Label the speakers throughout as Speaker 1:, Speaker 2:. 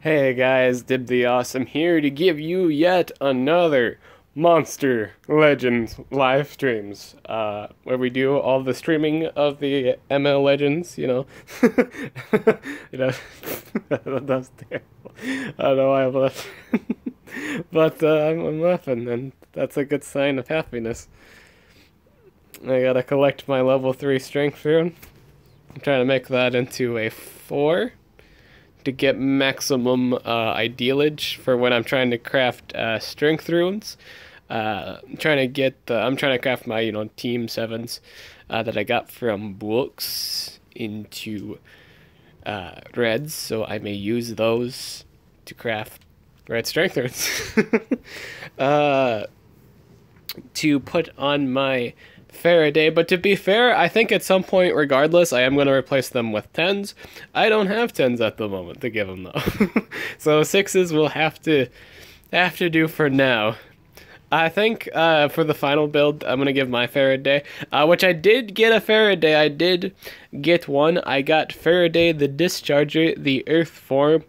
Speaker 1: Hey guys, Dib the Awesome here to give you yet another Monster Legends live streams, where we do all the streaming of the ML Legends, you know. You know, that's terrible. I don't know why I'm laughing. But I'm laughing, and that's a good sign of happiness. I gotta collect my level 3 strength rune. I'm trying to make that into a 4 to get maximum idealage for when I'm trying to craft strength runes. I'm trying to craft my team 7s that I got from books into reds, so I may use those to craft red strength runes. To put on my Faraday, but to be fair, I think at some point, regardless, I am going to replace them with 10s. I don't have 10s at the moment to give them though, so 6s will have to do for now. I think for the final build, I'm going to give my Faraday, which I did get a Faraday. I did get one. I got Faraday the Discharger, the Earth form.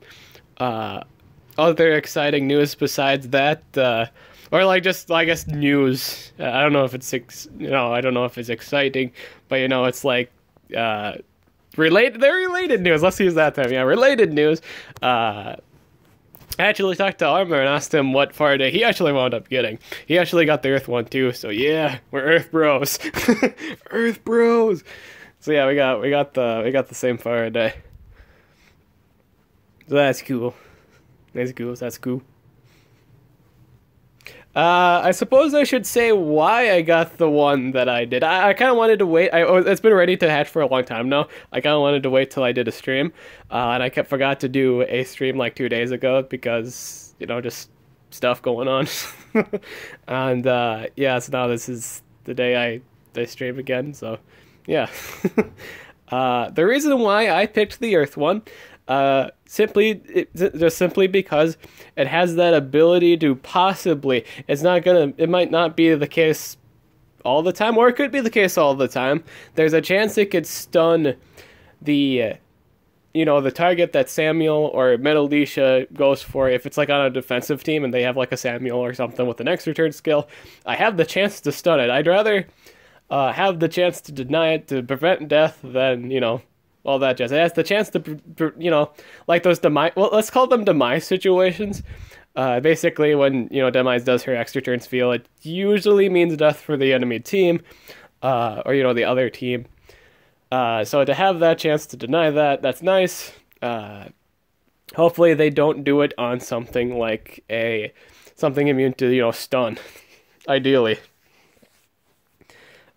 Speaker 1: Other exciting news besides that, or like just, I guess, news. I don't know if it's I don't know if it's exciting, but it's like related. They're related news. Let's use that term. Yeah, related news. I actually talked to Armor and asked him what Faraday he actually wound up getting. He actually got the Earth one too. So yeah, we're Earth bros. Earth bros. So yeah, we got the same Faraday. So that's cool. That's cool. I suppose I should say why I got the one that I did. I kind of wanted to wait. It's been ready to hatch for a long time now. I kind of wanted to wait till I did a stream, and I forgot to do a stream like 2 days ago because just stuff going on. And yeah, so now this is the day I stream again. So yeah, the reason why I picked the Earth one. Simply because it has that ability to possibly, it might not be the case all the time, or it could be the case all the time. There's a chance it could stun the target that Samuel or Metalisha goes for. If it's like on a defensive team and they have like a Samuel or something with an extra turn skill, I have the chance to stun it. I'd rather have the chance to deny it to prevent death than all that jazz. It has the chance to, like those demise, well, let's call them demise situations. Basically, when, Demise does her extra turn spiel, it usually means death for the enemy team, or, the other team. So to have that chance to deny that, that's nice. Hopefully they don't do it on something like something immune to, stun, ideally.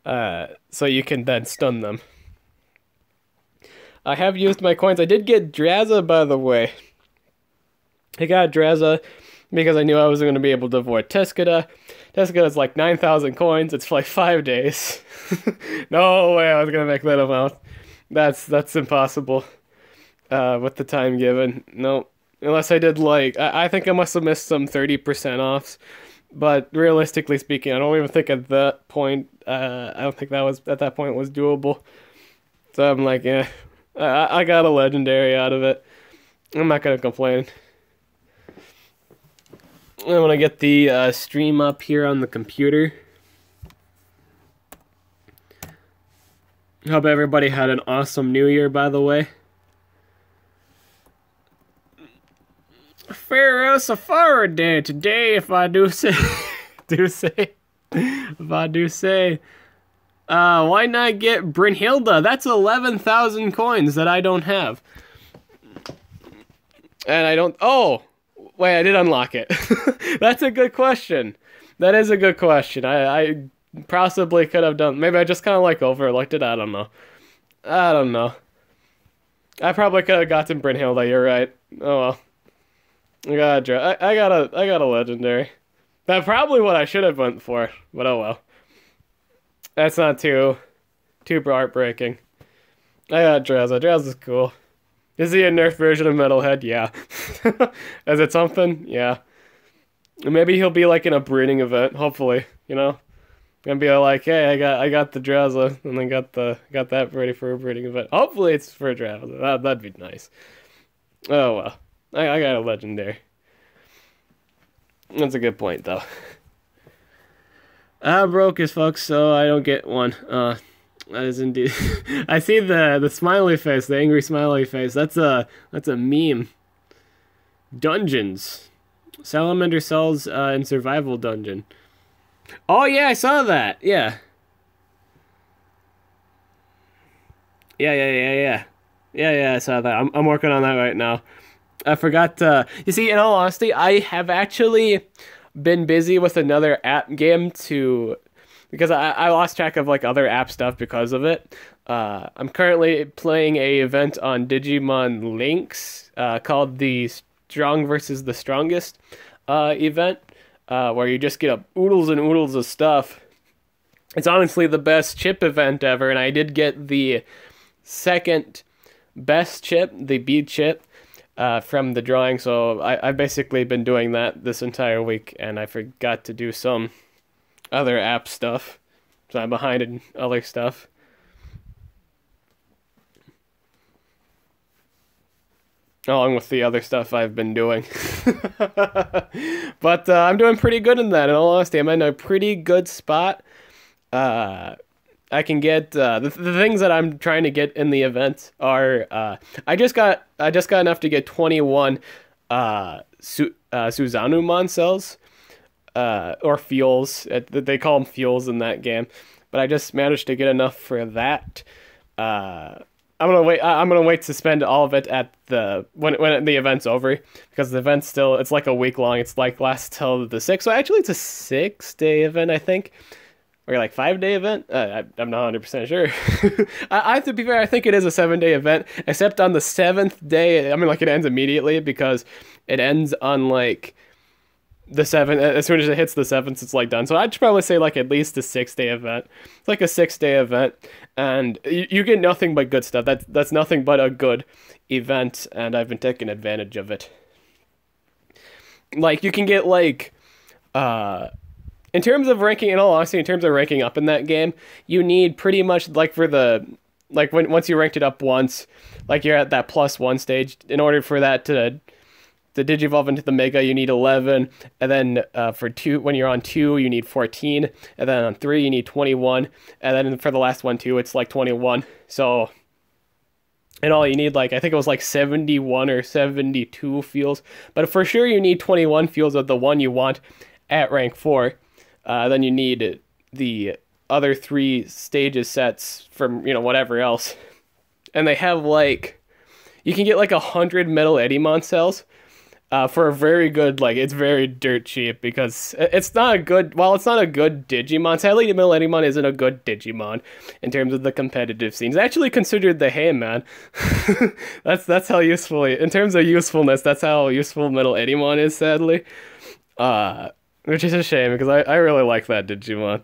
Speaker 1: So you can then stun them. I have used my coins. I did get Drazza, by the way. I got Drazza because I knew I wasn't going to be able to avoid Teskada. Teskada is like 9,000 coins. It's for like 5 days. No way I was going to make that amount. That's impossible with the time given. No. Unless I did I think I must have missed some 30% offs. But realistically speaking, I don't even think at that point, I don't think at that point was doable. So I'm like, yeah. I got a legendary out of it. I'm not gonna complain. I'm gonna get the stream up here on the computer. Hope everybody had an awesome New Year, by the way. Us A Faraday today, if I do say, if I do say. Why not get Brynhilda? That's 11,000 coins that I don't have. And I don't... Oh! Wait, I did unlock it. That's a good question. That is a good question. I possibly could have done... Maybe I just kind of overlooked it. I don't know. I probably could have gotten Brynhilda, you're right. Oh well. I got a legendary. That's probably what I should have went for, but oh well. That's not too heartbreaking. I got Drazza. Drazza's cool. Is he a nerf version of Metalhead? Yeah. Is it something? Yeah. Maybe he'll be like in a breeding event, hopefully, And be like, hey, I got the Drazza, and then got that ready for a breeding event. Hopefully it's for a Drazza. That'd be nice. Oh well. I got a legendary. That's a good point, though. I'm broke as fuck, so I don't get one. That is indeed. I see the smiley face, the angry smiley face. That's a meme. Dungeons. Salamander cells in survival dungeon. Oh yeah, I saw that. Yeah. Yeah, I saw that. I'm working on that right now. I forgot you see, in all honesty, I have actually been busy with another app game to because I lost track of like other app stuff because of it. I'm currently playing a event on Digimon Links called the Strong versus the Strongest event, where you just get oodles and oodles of stuff. It's honestly the best chip event ever, and I did get the second best chip, the bead chip, from the drawing. So I've basically been doing that this entire week, and I forgot to do some other app stuff. So I'm behind in other stuff. Along with the other stuff I've been doing. But I'm doing pretty good in that, in all honesty. I'm in a pretty good spot. I can get the things that I'm trying to get in the event are I just got enough to get 21 Suzanumon cells or fuels. They call them fuels in that game, but I just managed to get enough for that. I'm gonna wait. I'm gonna wait to spend all of it at when the event's over, because the event's still, it's like a week long. It's like lasts till the 6th. So actually, it's a 6-day event, I think. Or like 5-day event? I'm not 100% sure. I have to be fair, I think it is a 7-day event, except on the 7th day, I mean, like, it ends immediately, because it ends on, like, the 7th, as soon as it hits the 7th, it's, like, done. So I'd probably say, like, at least a 6-day event. It's like a 6-day event, and you get nothing but good stuff. That's nothing but a good event, and I've been taking advantage of it. Like, you can get, like, in terms of ranking, in all honesty, in terms of ranking up in that game, you need pretty much, like, for the, like, once you ranked it up once, like, you're at that +1 stage. In order for that to digivolve into the Mega, you need 11, and then for 2, when you're on 2, you need 14, and then on 3, you need 21, and then for the last one, too, it's, like, 21. So, in all, you need, like, I think it was, like, 71 or 72 fuels, but for sure you need 21 fuels of the one you want at rank 4. Then you need the other 3 stages sets from, you know, whatever else. And they have, like, you can get, like, 100 Metal Edimon cells for a very good, like, it's very dirt cheap, because it's not a good, while it's not a good Digimon, sadly, Metal Edimon isn't a good Digimon in terms of the competitive scenes. It's actually considered the hay, man. That's how useful, in terms of usefulness, that's how useful Metal Edimon is, sadly. Which is a shame, because I really like that Digimon.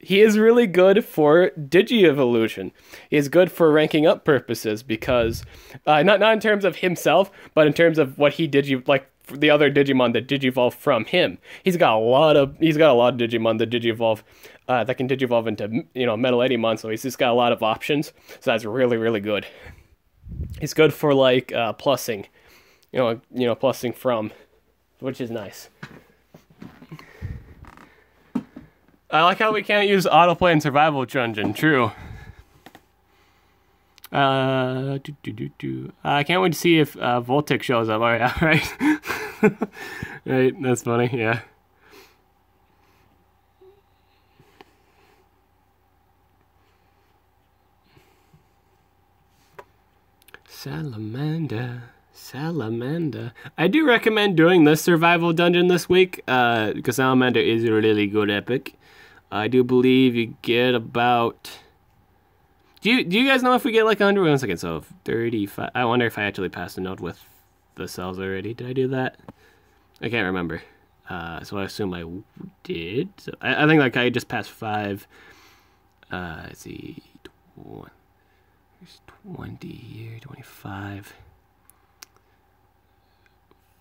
Speaker 1: He is really good for Digi-evolution. He is good for ranking up purposes, because not in terms of himself, but in terms of what he like the other Digimon that digivolve from him. He's got a lot of Digimon that digivolve that can digivolve into, you know, Metal Edimon, so he's just got a lot of options. So that's really, really good. He's good for, like, plussing, you know, plussing from, which is nice. I like how we can't use autoplay in survival dungeon. True. I can't wait to see if Voltic shows up. All right. Right, that's funny. Yeah. Salamander. I do recommend doing this survival dungeon this week, because Salamander is a really good epic. I do believe you get about... Do you guys know if we get like 100? 1 second, so 35... I wonder if I actually passed a note with the cells already. Did I do that? I can't remember. So I assume I did. So I think like I just passed 5. Let's see... There's 20 here, 25...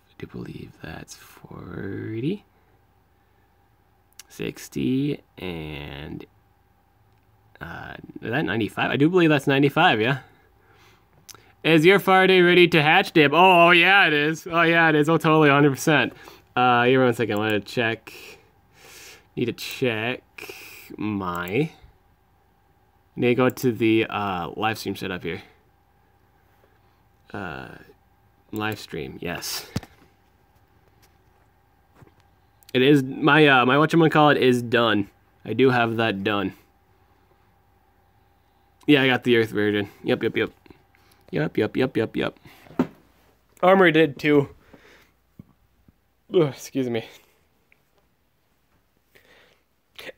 Speaker 1: I do believe that's 40... 60, and is that 95? I do believe that's 95, yeah. Is your Faraday ready to hatch, Dib? Oh, yeah, it is. Oh, yeah, it is. Oh, totally, 100%. Here, 1 second. I want to check. Need to check my. Need to go to the live stream setup here. Live stream, yes. It is my my whatchamacallit is done. I do have that done. Yeah, I got the Earth version. Yep. Armor did too. Ugh, excuse me.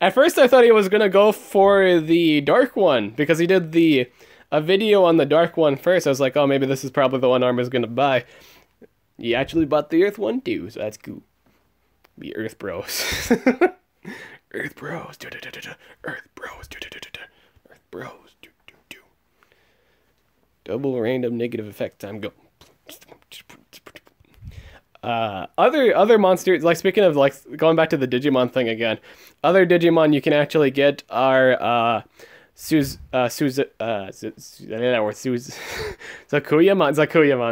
Speaker 1: At first I thought he was gonna go for the dark one because he did a video on the dark one first. I was like, oh, maybe this is probably the one Armor's gonna buy. He actually bought the Earth one too, so that's cool. Be Earth Bros. Earth Bros. Earth Bros. Earth Bros. Double random negative effect time. Go. Other monsters, like speaking of like going back to the Digimon thing again, other Digimon you can actually get are Zakuyamon,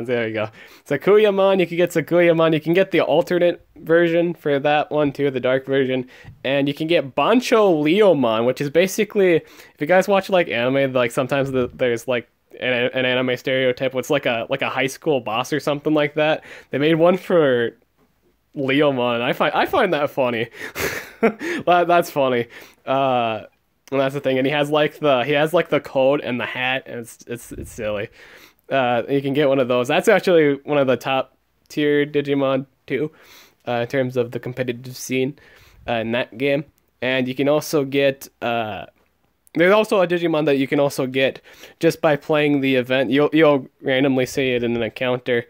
Speaker 1: there you go. Zakuyamon, you can get Zakuyamon, you can get the alternate version for that one too, the dark version, and you can get Bancho Leomon, which is basically, if you guys watch like anime, like sometimes there's like an anime stereotype, it's like a high school boss or something like that. They made one for Leomon, and I find that funny. That's funny. And that's the thing, and he has like the code and the hat, and it's silly. You can get one of those. That's actually one of the top tier Digimon too, in terms of the competitive scene in that game. And you can also get there's also a Digimon that you can also get just by playing the event. You'll randomly see it in an encounter.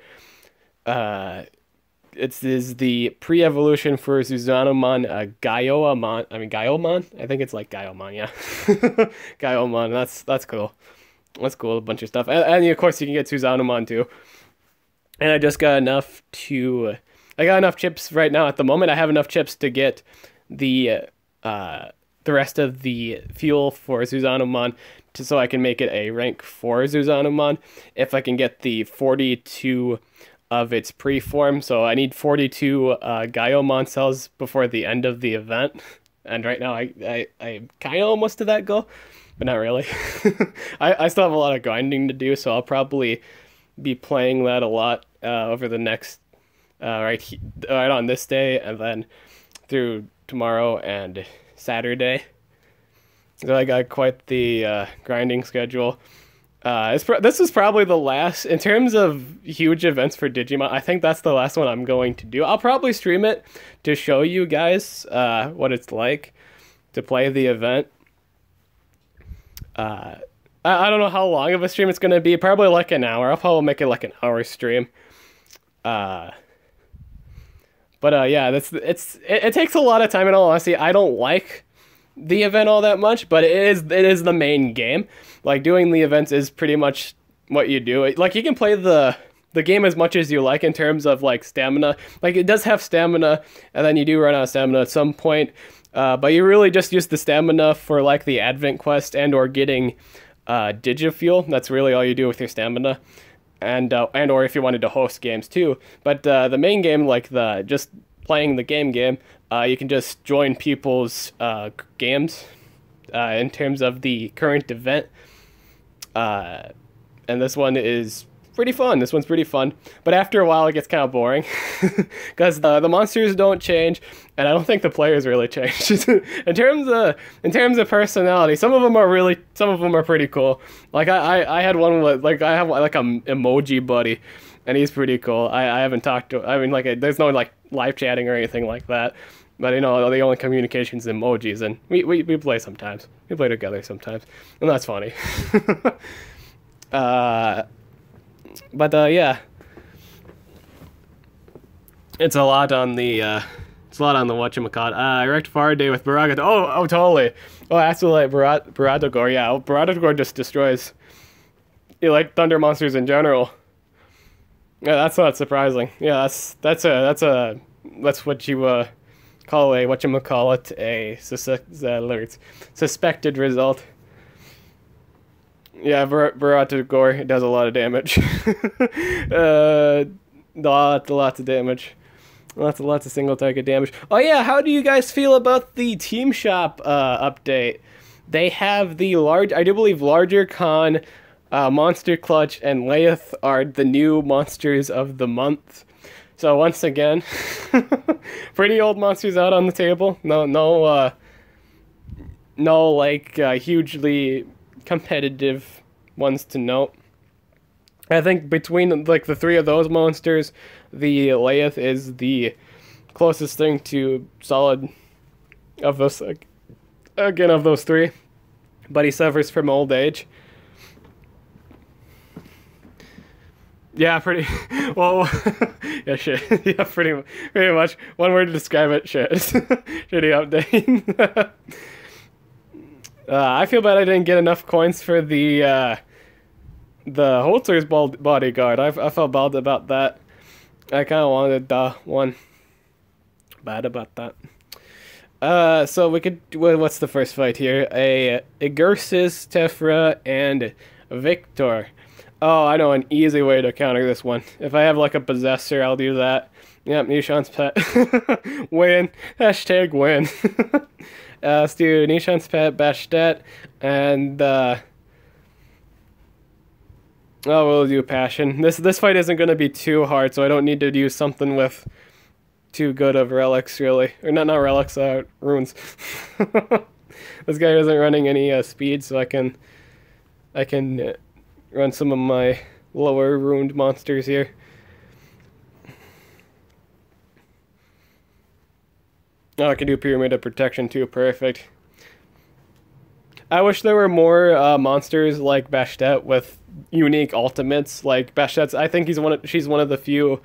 Speaker 1: It is the pre-evolution for Suzanomon, Gaiomon. I think it's like Gaiomon, yeah. Gaiomon, that's cool. That's cool, a bunch of stuff. And of course you can get Suzanomon too. And I just got enough I got enough chips right now. At the moment I have enough chips to get the rest of the fuel for Suzanomon so I can make it a rank 4 Suzanomon. If I can get the 42 of its pre-form, so I need 42 Gaiomon cells before the end of the event, and right now I kind of almost to that goal, but not really. I still have a lot of grinding to do, so I'll probably be playing that a lot over the next right on this day, and then through tomorrow and Saturday. So I got quite the grinding schedule. This is probably the last, in terms of huge events for Digimon, I think that's the last one I'm going to do. I'll probably stream it to show you guys what it's like to play the event. I don't know how long of a stream it's going to be, probably like an hour. I'll probably make it like an hour stream. But yeah, it takes a lot of time, in all honesty. I don't like the event all that much, but it is the main game. Like, doing the events is pretty much what you do. Like, you can play the game as much as you like in terms of like stamina. Like, it does have stamina, and then you do run out of stamina at some point. But you really just use the stamina for like the Advent quest and or getting Digifuel. That's really all you do with your stamina. And or if you wanted to host games too. But the main game, like just playing the game, you can just join people's games in terms of the current event. And this one is pretty fun. This one's pretty fun. But after a while, it gets kind of boring because the monsters don't change, and I don't think the players really change. in terms of personality, some of them are pretty cool. Like I had one with I have like an emoji buddy, and he's pretty cool. I haven't talked to. I mean, like, there's no like live chatting or anything like that. But you know, the only communication's emojis, and we play sometimes. We play together sometimes, and that's funny. Yeah, it's a lot on the whatchamacallit. Erect Faraday with Baraga. Oh, totally. Oh, actually, like Baradogor. Yeah, Baradogor just destroys, like, thunder monsters in general. Yeah, that's not surprising. Yeah, that's what you call a whatchamacallit, a suspected result. Yeah, Barata Gore, it does a lot of damage. Lots of damage. Lots of single target damage. Oh yeah, how do you guys feel about the Team Shop update? They have the I do believe Larger Khan, Monster Clutch, and Layeth are the new monsters of the month. So once again, pretty old monsters out on the table. No, like hugely competitive ones to note. I think between like the three of those monsters, the Layeth is the closest thing to solid of those again of those three, but he suffers from old age. Yeah, pretty well. Yeah, shit. Yeah, pretty much. One word to describe it: shit. Shitty update. I feel bad I didn't get enough coins for the Holzer's bodyguard. I felt bad about that. I kind of wanted one. Bad about that. So we could. What's the first fight here? A Gersis, Tefra, and Victor. Oh, I know an easy way to counter this one. If I have like a possessor, I'll do that. Yep, Nishan's pet. Win. Hashtag win. Let's do Nishan's pet, Bastet, and we'll do Passion. This fight isn't gonna be too hard, so I don't need to use something with too good of relics, really. Or not relics, runes. This guy isn't running any speed, so I can run some of my lower ruined monsters here. Oh, I can do Pyramid of Protection too, perfect. I wish there were more monsters like Bastet with unique ultimates. Like Bastet's, I think she's one of the few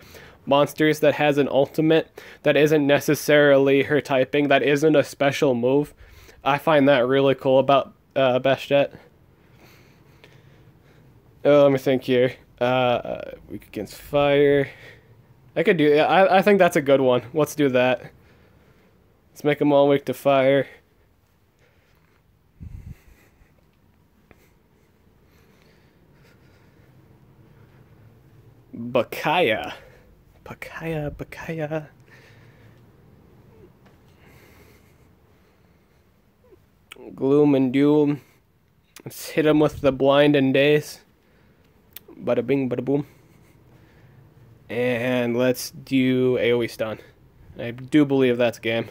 Speaker 1: monsters that has an ultimate that isn't necessarily her typing, that isn't a special move. I find that really cool about Bastet. Oh, let me think here. Weak against fire. I could do. I think that's a good one. Let's do that. Let's make them all weak to fire. Bakaya. Gloom and Doom. Let's hit him with the Blind and Daze. Bada bing, bada boom. And let's do AoE stun. I do believe that's game.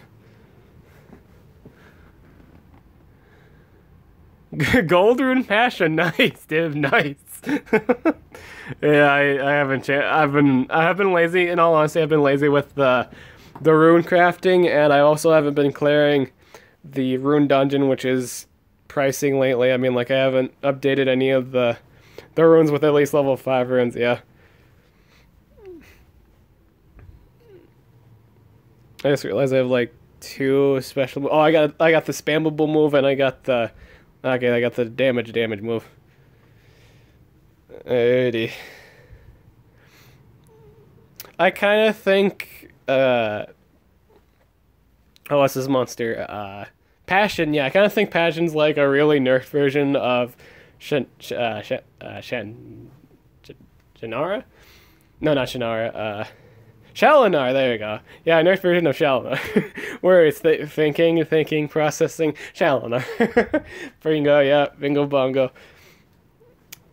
Speaker 1: Gold Rune Passion, nice, dude, nice. Yeah, I haven't. I have been lazy. In all honesty, I've been lazy with the rune crafting, and I also haven't been clearing the rune dungeon, which is pricing lately. I mean, like I haven't updated any of the runes with at least level 5 runes. Yeah. I just realized I have like 2 special. Oh, I got the spammable move, and I got the damage move. Alrighty. I kind of think what's this monster? Passion. Yeah, I kind of think Passion's like a really nerfed version of Shannara? No, not Shannara. Shalinar, there you go. Yeah, a nerfed version of Shalinar. Where it's thinking, processing, Shalinar. Bingo, yeah, bingo bongo.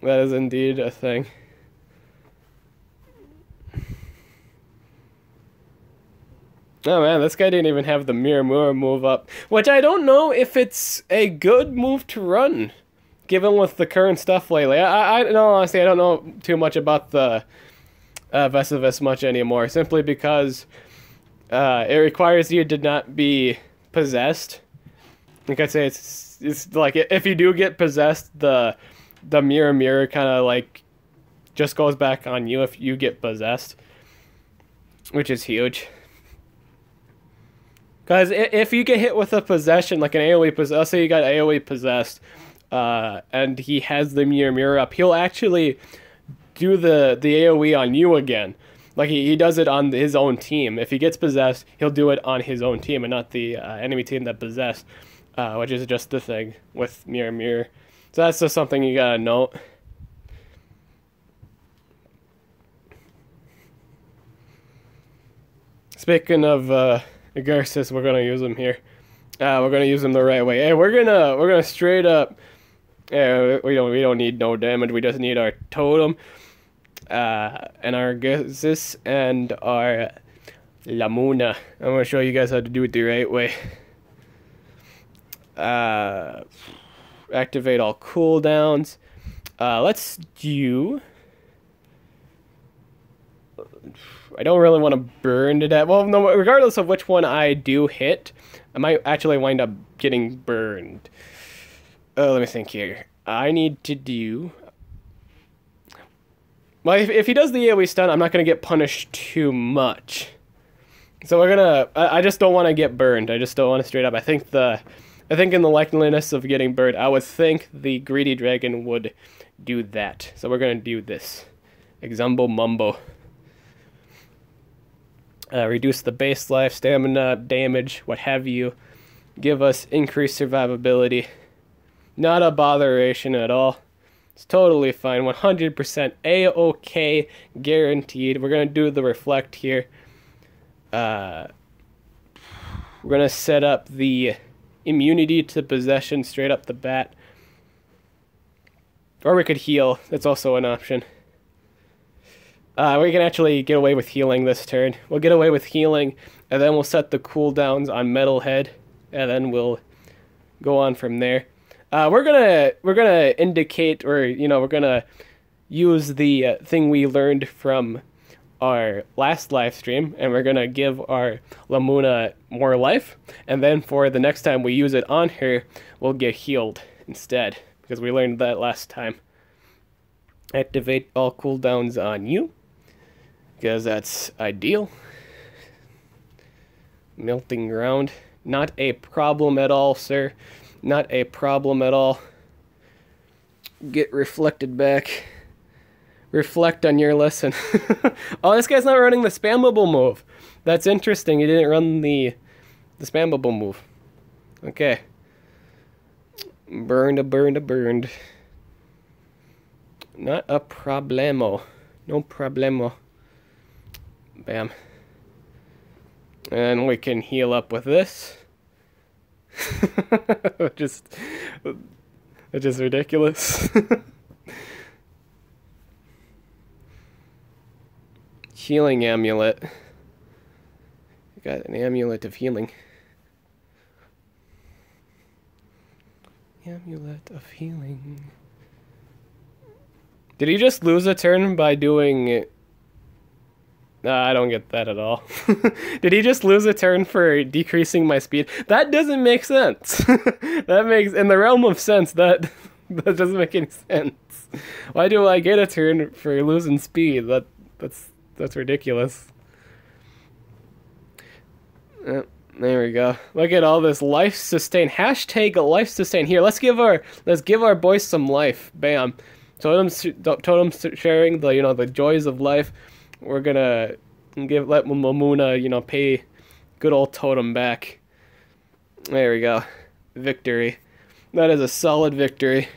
Speaker 1: That is indeed a thing. Oh man, this guy didn't even have the Mirror move up. Which I don't know if it's a good move to run, given with the current stuff lately. No, honestly, I don't know too much about the Vesivus much anymore, simply because it requires you to not be possessed. Like I say, it's like if you do get possessed, the mirror kind of like just goes back on you if you get possessed, which is huge. Because if you get hit with a possession, like an AoE possessed, let's say you got AoE possessed, and he has the mirror up, he'll actually do the AoE on you again. Like he does it on his own team. If he gets possessed, he'll do it on his own team and not the enemy team that possessed, which is just the thing with mirror. So that's just something you gotta note. Speaking of Garces, we're gonna use them here. We're gonna use them the right way. Hey, we're gonna straight up. Yeah, we don't need no damage. We just need our totem, and our Garces and our Lamuna. I'm gonna show you guys how to do it the right way. Activate all cooldowns. Let's do. I don't really want to burn to death. Well, no, regardless of which one I do hit, I might actually wind up getting burned. Let me think here. I need to do. Well, if he does the AoE stun, I'm not gonna get punished too much. So we're gonna. I just don't want to get burned. I just don't want to straight up. I think in the likeliness of getting burned, I would think the greedy dragon would do that. So we're gonna do this. Exumbo Mumbo. Reduce the base life, stamina, damage, what have you. Give us increased survivability. Not a botheration at all. It's totally fine. 100% A-OK guaranteed. We're going to do the reflect here. We're going to set up the immunity to possession straight up the bat. Or we could heal. That's also an option. We can actually get away with healing this turn. We'll get away with healing, and then we'll set the cooldowns on Metalhead, and then we'll go on from there. We're gonna indicate, or we're gonna use the thing we learned from our last live stream, and we're gonna give our Lamuna more life, and then for the next time we use it on her, we'll get healed instead, because we learned that last time. Activate all cooldowns on you, because that's ideal. Melting ground, not a problem at all, sir. Not a problem at all. Get reflected back. Reflect on your lesson. Oh, this guy's not running the spammable move. That's interesting. He didn't run the spammable move. Okay. Burned. Not a problemo. No problemo. Bam. And we can heal up with this. Just ridiculous. Healing amulet. Got an amulet of healing. Amulet of healing. Did he just lose a turn by doing... I don't get that at all. Did he just lose a turn for decreasing my speed? That doesn't make sense. That makes, in the realm of sense, that doesn't make any sense. Why do I get a turn for losing speed? That's ridiculous. There we go. Look at all this life sustain. Hashtag life sustain. Here, let's give our boys some life. Bam. Totem sharing the the joys of life. We're gonna let Mamuna pay good old totem back. There we go. Victory. That is a solid victory.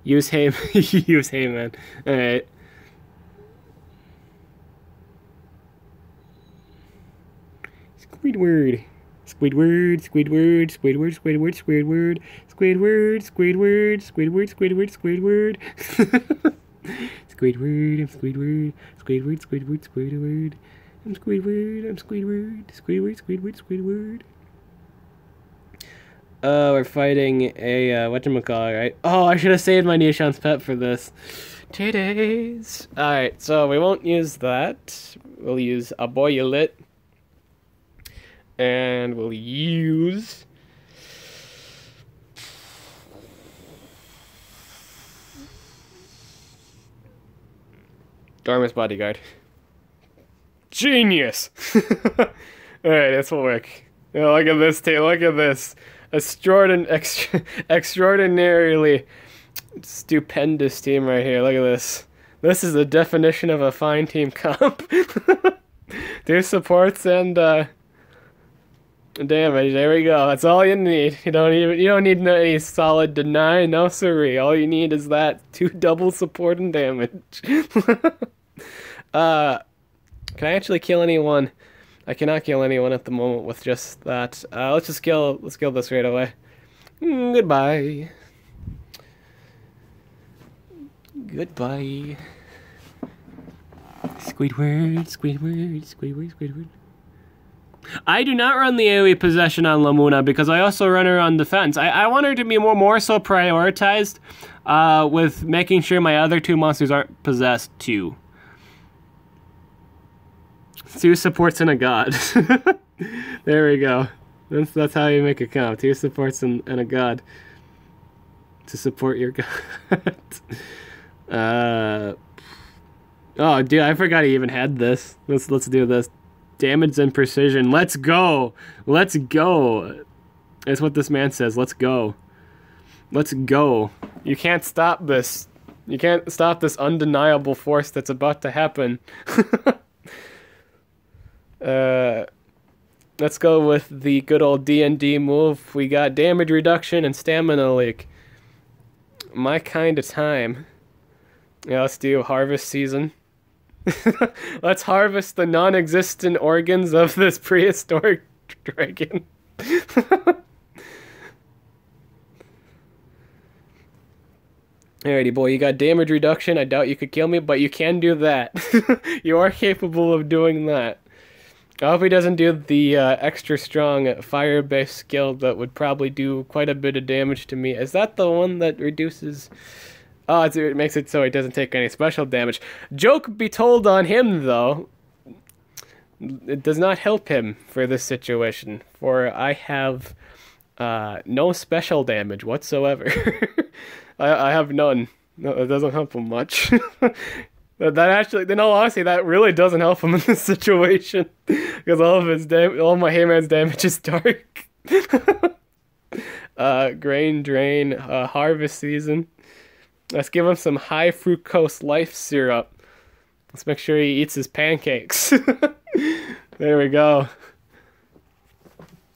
Speaker 1: Use hay. Use hay, man. All right. Squidward. Squidward, Squidward, Squidward, Squidward, Squidward, Squidward, Squidward, Squidward, Squidward, Squidward. Squidward, I'm Squidward, Squidward, Squidward, Squidward. I'm Squidward, I'm Squidward, Squidward, Squidward, Squidward. We're fighting a, whatchamacallit, right? Oh, I should have saved my Nishan's pet for this. Titties. Alright, so we won't use that. We'll use a boyulit. And we'll use Dharma's bodyguard. Genius! Alright, this will work. Oh, look at this team, look at this. Extraordinarily stupendous team right here. Look at this. This is the definition of a fine team comp. There's supports and Damage. There we go. That's all you need. You don't need any solid deny. No siree. All you need is that 2 double support and damage. uh, can I actually kill anyone? I cannot kill anyone at the moment with just that. Let's kill this right away. Goodbye. Goodbye. Squidward, Squidward, Squidward, Squidward. I do not run the AoE possession on Lamuna because I also run her on defense. I want her to be more so prioritized with making sure my other 2 monsters aren't possessed too. 2 supports and a god. There we go. That's how you make it count. 2 supports and a god to support your god. Oh, dude, I forgot I even had this. Let's do this. Damage and precision. Let's go. Let's go. That's what this man says. Let's go. Let's go. You can't stop this. You can't stop this undeniable force that's about to happen. Let's go with the good old D&D move. We got damage reduction and stamina leak. My kind of time. Yeah, let's do harvest season. Let's harvest the non-existent organs of this prehistoric dragon. Alrighty, boy, you got damage reduction. I doubt you could kill me, but you can do that. You are capable of doing that. I hope he doesn't do the extra strong fire-based skill that would probably do quite a bit of damage to me. Is that the one that reduces... Oh, it makes it so he doesn't take any special damage. Joke be told on him, though. It does not help him for this situation, for I have no special damage whatsoever. I have none. No, it doesn't help him much. That actually, in all honesty, that really doesn't help him in this situation, because all my Hayman's damage is dark. Grain drain, harvest season. Let's give him some high fructose life syrup. Let's make sure he eats his pancakes. There we go.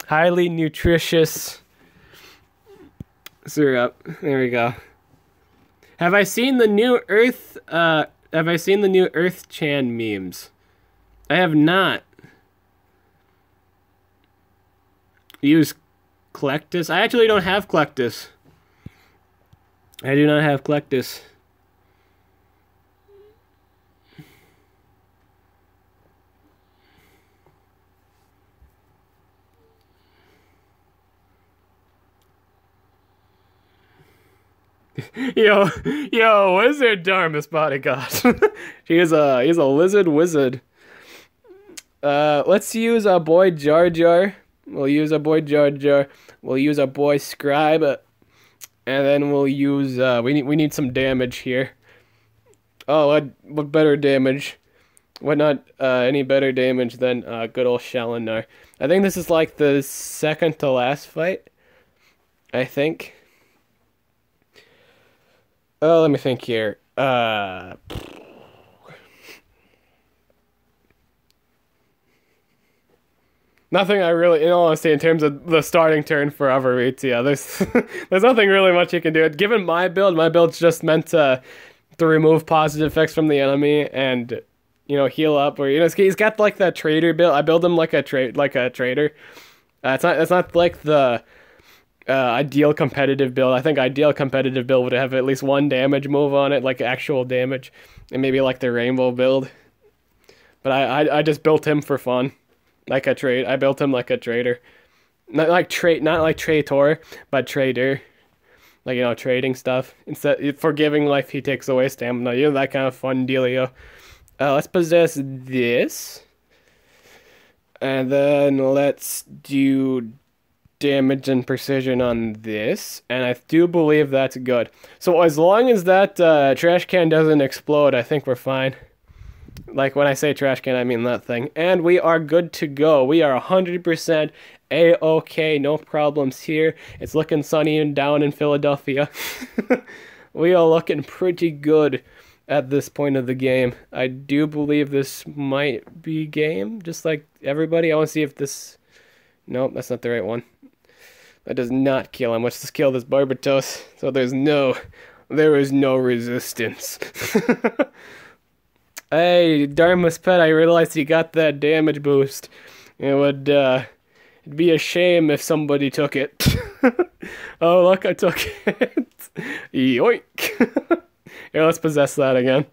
Speaker 1: Highly nutritious syrup. There we go. Have I seen the new Earth Chan memes? I have not. Use Collectus? I actually don't have Collectus. I do not have Collectus. Yo, Wizard Dharma's bodyguard. He's a lizard wizard. Let's use our boy Jar Jar. We'll use our boy Jar Jar. We'll use our boy Scribe. And then we'll use, we need some damage here. Oh, what better damage? What not any better damage than good old Shalinar. I think this is like the second to last fight. I think. Oh, let me think here. Nothing I really, in all honesty, in terms of the starting turn for Avaritia, there's nothing really much you can do. Given my build's just meant to remove positive effects from the enemy and, heal up. Or he's got like that trader build. I build him like a trader. It's not like the ideal competitive build. I think ideal competitive build would have at least 1 damage move on it, like actual damage, and maybe like the rainbow build. But I just built him for fun. Like a trade, I built him like a trader, not like traitor, but trader, like trading stuff. Instead, for giving life, he takes away stamina. That kind of fun dealio. Let's possess this, and then let's do damage and precision on this, and I do believe that's good. So as long as that trash can doesn't explode, I think we're fine. Like, when I say trash can, I mean that thing. And we are good to go. We are 100% A-OK. No problems here. It's looking sunny and down in Philadelphia. We are looking pretty good at this point of the game. I do believe this might be game, just like everybody. I want to see if this... Nope, that's not the right one. That does not kill him. Let's just kill this Barbatos. So there is no resistance. Hey, Dharma's pet, I realized he got that damage boost. It'd be a shame if somebody took it. Oh, look, I took it. Yoink. Here, let's possess that again.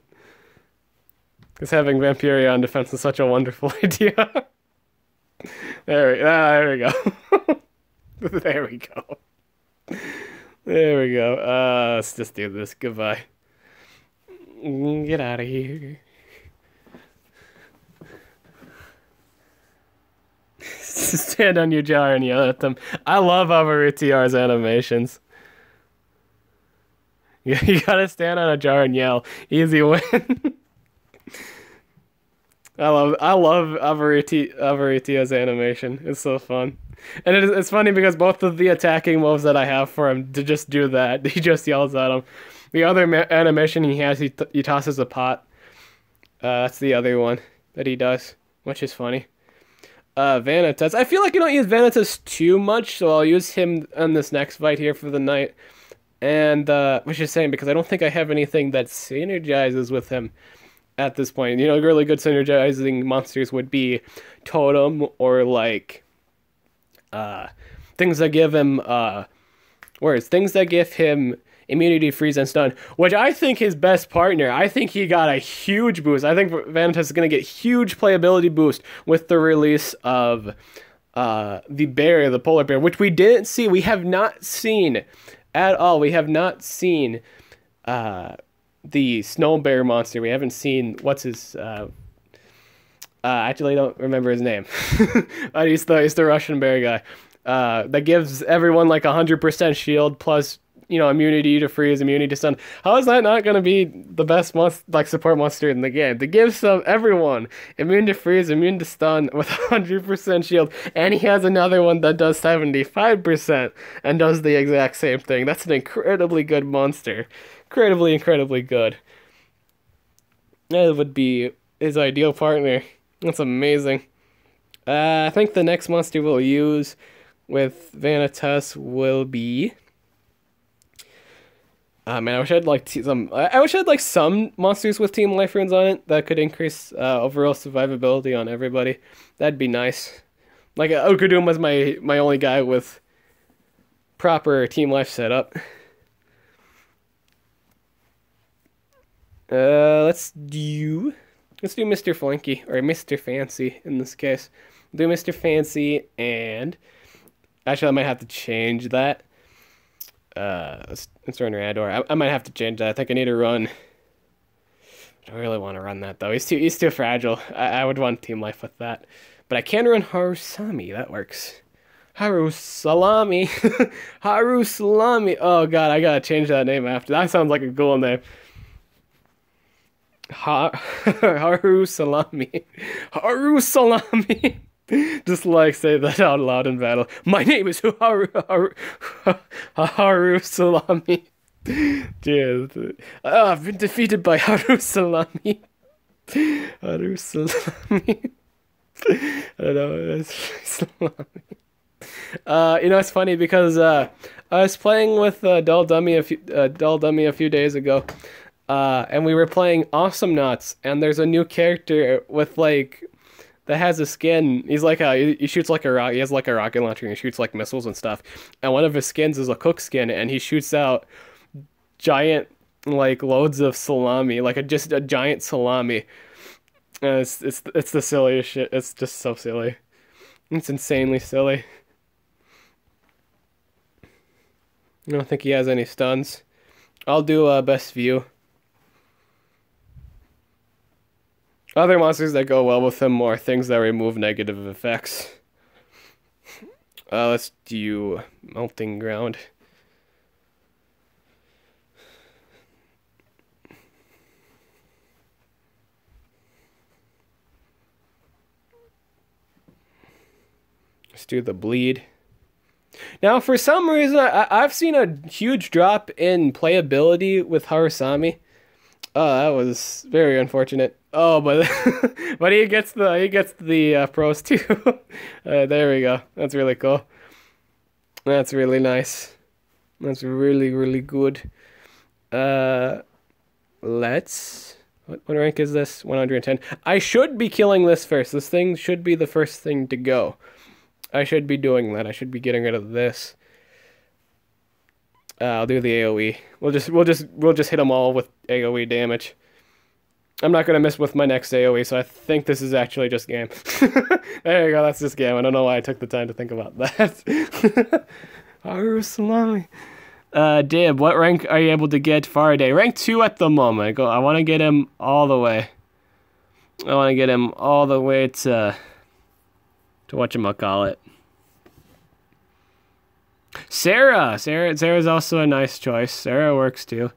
Speaker 1: Because having Vampiria on defense is such a wonderful idea. There we go. There we go. There we go. Let's just do this. Goodbye. Get out of here. Stand on your jar and yell at them. I love Avaritiar's animations. Yeah, you gotta stand on a jar and yell. Easy win. I love Avaritia's animation. It's so fun. And it's funny because both of the attacking moves that I have for him to just do that, he just yells at him. The other animation he has, he tosses a pot. That's the other one that he does, which is funny. Vanitas. I feel like you don't use Vanitas too much, so I'll use him on this next fight here for the night. And, which is saying, because I don't think I have anything that synergizes with him at this point. You know, really good synergizing monsters would be Totem or, like, things that give him, things that give him immunity, freeze, and stun, which I think his best partner. I think he got a huge boost. I think Vanitas is going to get huge playability boost with the release of the polar bear, which we didn't see. We have not seen at all. We have not seen the snow bear monster. We haven't seen, what's his... actually, I don't remember his name. He's the Russian bear guy. That gives everyone like 100% shield plus, you know, immunity to freeze, immunity to stun. How is that not going to be the best support monster in the game? To give everyone immune to freeze, immune to stun with 100% shield, and he has another one that does 75% and does the exact same thing. That's an incredibly good monster. Incredibly good. That would be his ideal partner. That's amazing. I think the next monster we'll use with Vanitas will be... man, I wish I had like some monsters with Team Life Runes on it that could increase overall survivability on everybody. That'd be nice. Like Okudum was my only guy with proper Team Life setup. Let's do Mr. Flanky, or Mr. Fancy in this case. Do Mr. Fancy, and actually I might have to change that. Let's run Rador. I might have to change that. I think I need to run. I don't really want to run that though. He's too fragile. I would want Team Life with that. But I can run Harusami. That works. Harusalami. Harusalami. Oh god, I gotta change that name after. That sounds like a cool name. Harusalami. Harusalami. Just like say that out loud in battle. My name is Harusalami. Jeez. I've been defeated by Harusalami. Harusalami. I don't know. Salami. You know, it's funny because I was playing with Dull Dummy a few days ago. And we were playing Awesome Knots, and there's a new character with like that has a skin. He's like he shoots like a rock. He has like a rocket launcher and he shoots like missiles and stuff. And one of his skins is a cook skin, and he shoots out giant like loads of salami, like just a giant salami. And it's the silliest shit. It's just so silly. It's insanely silly. I don't think he has any stuns. I'll do best view. Other monsters that go well with him are things that remove negative effects. Let's do Melting Ground. Let's do the Bleed. Now, for some reason, I've seen a huge drop in playability with Harusami. Oh, that was very unfortunate. Oh, but but he gets the pros too. There we go. That's really cool. That's really nice. That's really really good. Uh, let's. What rank is this? 110. I should be killing this first. This thing should be the first thing to go. I should be doing that. I should be getting rid of this. I'll do the AoE. We'll just hit them all with AoE damage. I'm not gonna miss with my next AoE, so I think this is actually just game. There you go, that's just game. I don't know why I took the time to think about that. Haru Salami. Dib, what rank are you able to get Faraday? Rank 2 at the moment. I want to get him all the way. I want to get him all the way to whatchamacallit. Sarah's also a nice choice. Sarah works too.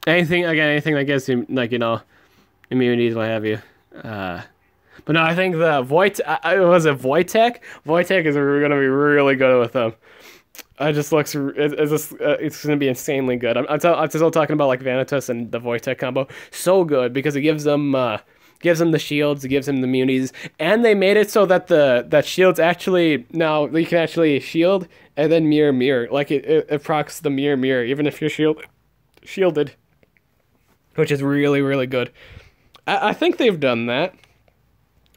Speaker 1: Anything that gives him, like, immunities, what have you. But no, I think the was it Wojtek? Wojtek is gonna be really good with them. It just looks, it's gonna be insanely good. I'm still talking about like Vanitas and the Wojtek combo. So good because it gives them the shields, it gives him the immunities, and they made it so that that shields actually, now you can actually shield and then mirror. Like it procs the mirror even if you're shielded. Which is really, really good. I think they've done that.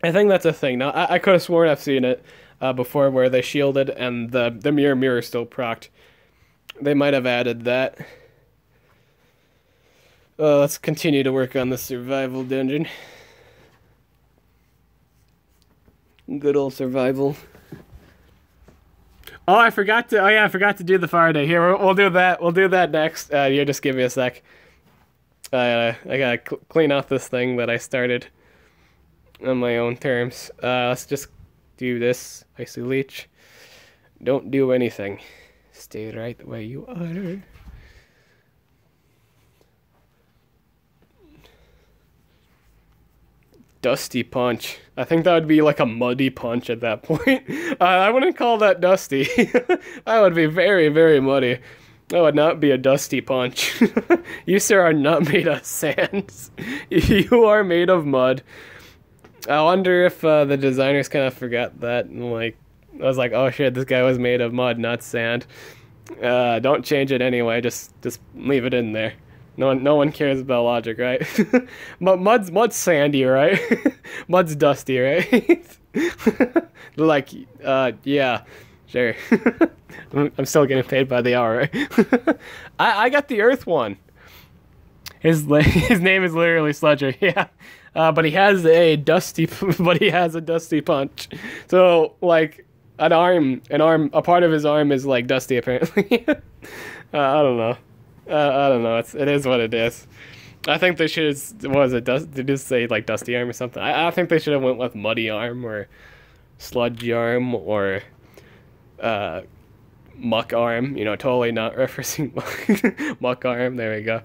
Speaker 1: I think that's a thing. Now, I could have sworn I've seen it before where they shielded and the mirror still procced. They might have added that. Let's continue to work on the survival dungeon. Good old survival. Oh, I forgot to do the Faraday. Here, we'll do that. We'll do that next. You just give me a sec. I gotta clean out this thing that I started on my own terms. Let's just do this. Icy Leech. Don't do anything. Stay right the way you are. Dusty Punch. I think that would be like a muddy punch at that point. I wouldn't call that dusty. That would be very, very muddy. That would not be a dusty punch. You, sir, are not made of sand. You are made of mud. I wonder if the designers kind of forgot that. And I was like, oh shit, this guy was made of mud, not sand. Don't change it anyway. Just leave it in there. No one cares about logic, right? But mud's sandy, right? Mud's dusty, right? Yeah. Sure. I'm still getting paid by the hour, right? I got the Earth one. His name is literally Sludger, yeah. But he has a dusty punch. So like a part of his arm is like dusty apparently. I don't know. I don't know. It is what it is. I think they should. Did you say like dusty arm or something? I think they should have went with muddy arm or sludgy arm or muck arm, totally not referencing muck arm. There we go.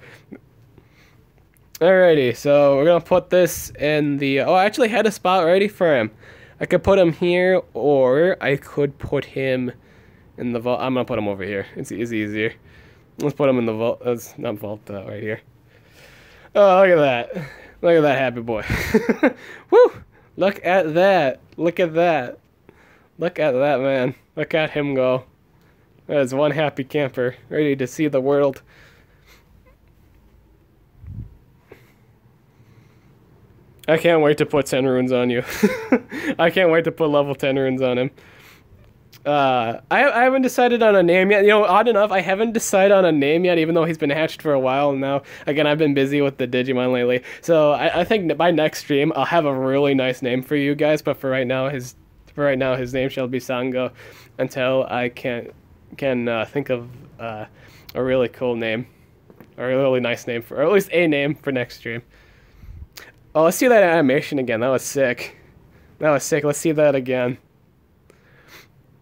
Speaker 1: Alrighty, so we're gonna put this in the. Oh, I actually had a spot ready for him. I could put him here, or I could put him in the vault. I'm gonna put him over here. It's easier. Let's put him in the vault. Not vault, right here. Oh, look at that! Look at that happy boy. Woo! Look at that! Look at that! Look at that, man! Look at him go. That is one happy camper, ready to see the world. I can't wait to put 10 runes on you. I can't wait to put level 10 runes on him. I haven't decided on a name yet. Odd enough, I haven't decided on a name yet, even though he's been hatched for a while now. Again, I've been busy with the Digimon lately. So I think by next stream, I'll have a really nice name for you guys. But for right now, his name shall be Sango until I can think of a really cool name. Or a really nice name or at least a name for next stream. Oh, let's see that animation again. That was sick. Let's see that again.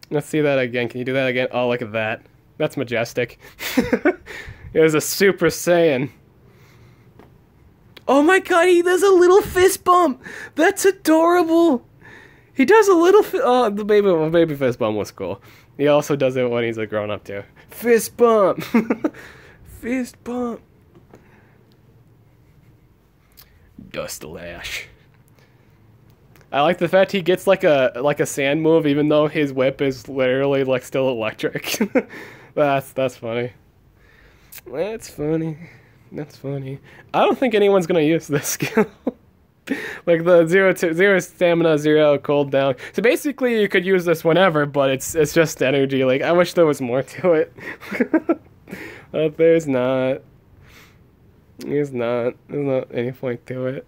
Speaker 1: Let's see that again. Can you do that again? Oh, look at that. That's majestic. It was a Super Saiyan. Oh my god, he does a little fist bump. That's adorable. He does a little the baby fist bump was cool. He also does it when he's a grown up too. Fist bump. Fist bump. Dust Lash. I like the fact he gets like a sand move, even though his whip is literally like still electric. That's funny. That's funny. That's funny. I don't think anyone's gonna use this skill. Like the 0 stamina, 0 cooldown. So basically, you could use this whenever, but it's just energy. Like I wish there was more to it. But there's not. There's not any point to it.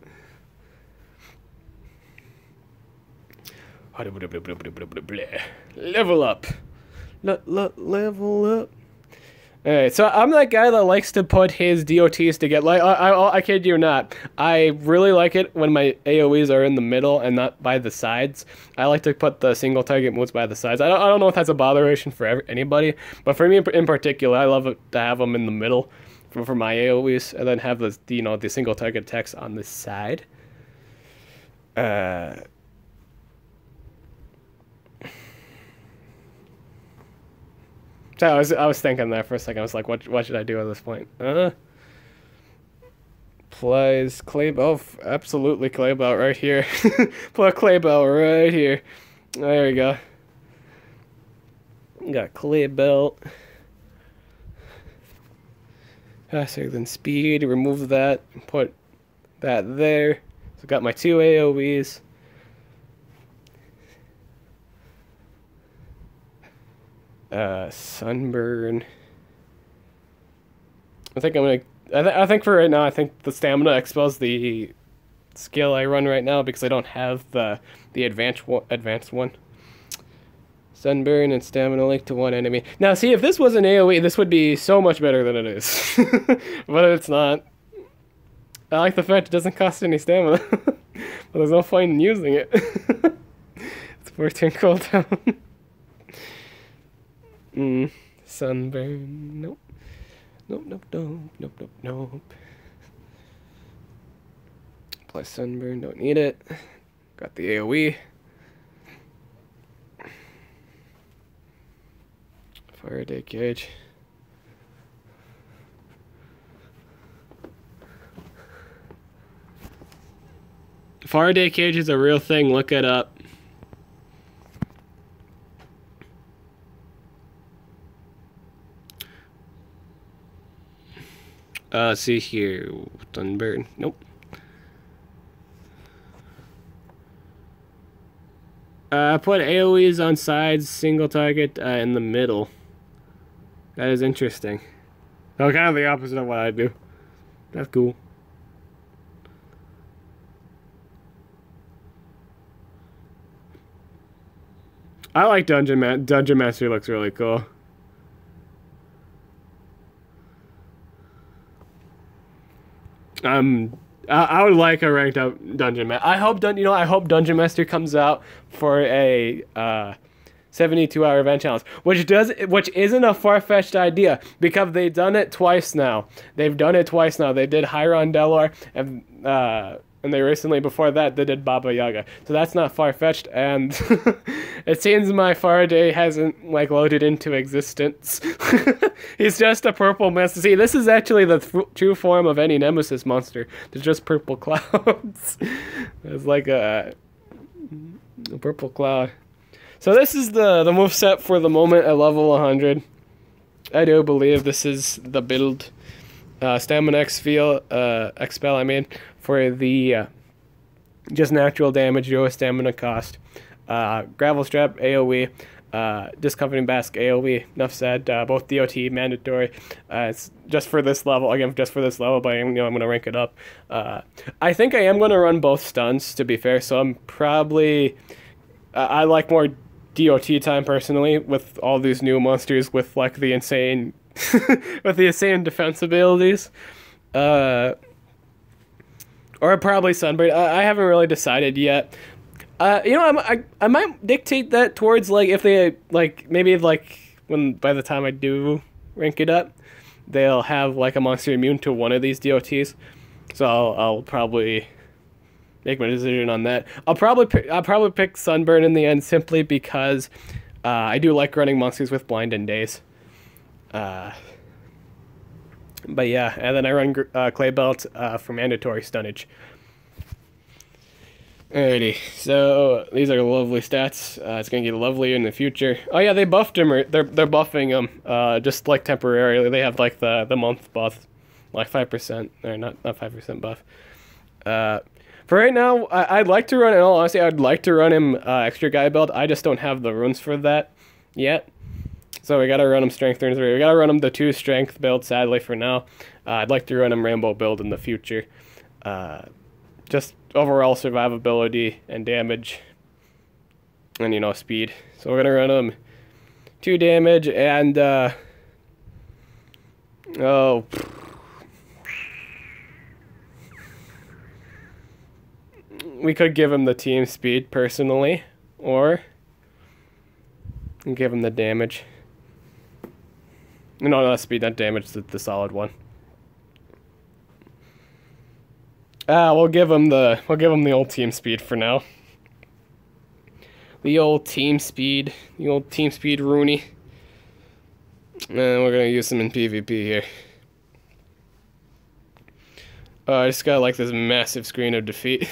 Speaker 1: Level up. Level up. Alright, so I'm that guy that likes to put his DOTs together. Like, I kid you not. I really like it when my AoEs are in the middle and not by the sides. I like to put the single target moves by the sides. I don't know if that's a botheration for anybody, but for me in particular, I love it to have them in the middle for my AoEs, and then have the the single target attacks on the side. So I was thinking there for a second. I was like, what should I do at this point? Plays clay belt. Oh, absolutely clay belt right here. Put clay belt right here. There we go. Got clay belt. Faster than speed. Remove that. Put that there. So got my 2 AoEs. Sunburn. I think I'm gonna. I think for right now, I think the stamina expels the skill I run right now because I don't have the advanced one. Sunburn and stamina link to one enemy. Now, see, if this was an AoE, this would be so much better than it is, but it's not. I like the fact it doesn't cost any stamina, but there's no point in using it. It's 14 cooldown. Sunburn. Nope. Nope. Plus sunburn, don't need it. Got the AoE. Faraday cage. Faraday cage is a real thing, look it up. See here, sunburn. Nope. I put AoEs on sides, single target in the middle. That is interesting. Oh, kind of the opposite of what I do. That's cool. I like Dungeon Master. Looks really cool. I would like a ranked up Dungeon Master. I hope Dungeon Master comes out for a 72-hour event challenge, which isn't a far-fetched idea because they've done it twice now. They did Hyron Delor and they recently before that they did Baba Yaga. So that's not far-fetched, and it seems my Faraday hasn't like loaded into existence. He's just a purple monster. See, this is actually the true form of any Nemesis monster. There's just purple clouds. It's like a purple cloud. So this is the moveset for the moment at level 100. I do believe this is the build. Stamina expel, I mean, for the just natural damage, 0 stamina cost. Gravel Strap, AoE. Discomforting Basque, AoE. Enough said. Both DOT, mandatory. It's just for this level. Again, just for this level, but I'm going to rank it up. I think I am going to run both stuns, to be fair, so I'm probably... I like more DOT time, personally, with all these new monsters with, like, the insane... with the insane defense abilities. Or probably Sunburn. I haven't really decided yet. I might dictate that towards, like, if they, like, maybe, like, by the time I do rank it up, they'll have, like, a monster immune to one of these DOTs. So I'll probably make my decision on that. I'll probably pick Sunburn in the end simply because I do like running monsters with Blind and Daze. But yeah, and then I run Clay Belt for mandatory stunnage. Alrighty, so these are lovely stats. It's gonna get lovelier in the future. Oh yeah, they buffed him. They're buffing him. Just like temporarily. They have like the month buff, like 5%. Or not 5% buff. For right now, I'd like to run. In all honesty, I'd like to run him extra guy build. I just don't have the runes for that yet. So we gotta run him strength 33. We gotta run him the 2 strength build. Sadly for now, I'd like to run him rainbow build in the future. Just overall survivability and damage, and you know, speed. So we're gonna run him 2 damage and oh, we could give him the team speed personally, or give him the damage. No, not speed, not damage. The solid one. We'll give him the old team speed for now. The old team speed Rooney. And we're gonna use him in PvP here. I just got like this massive screen of defeat.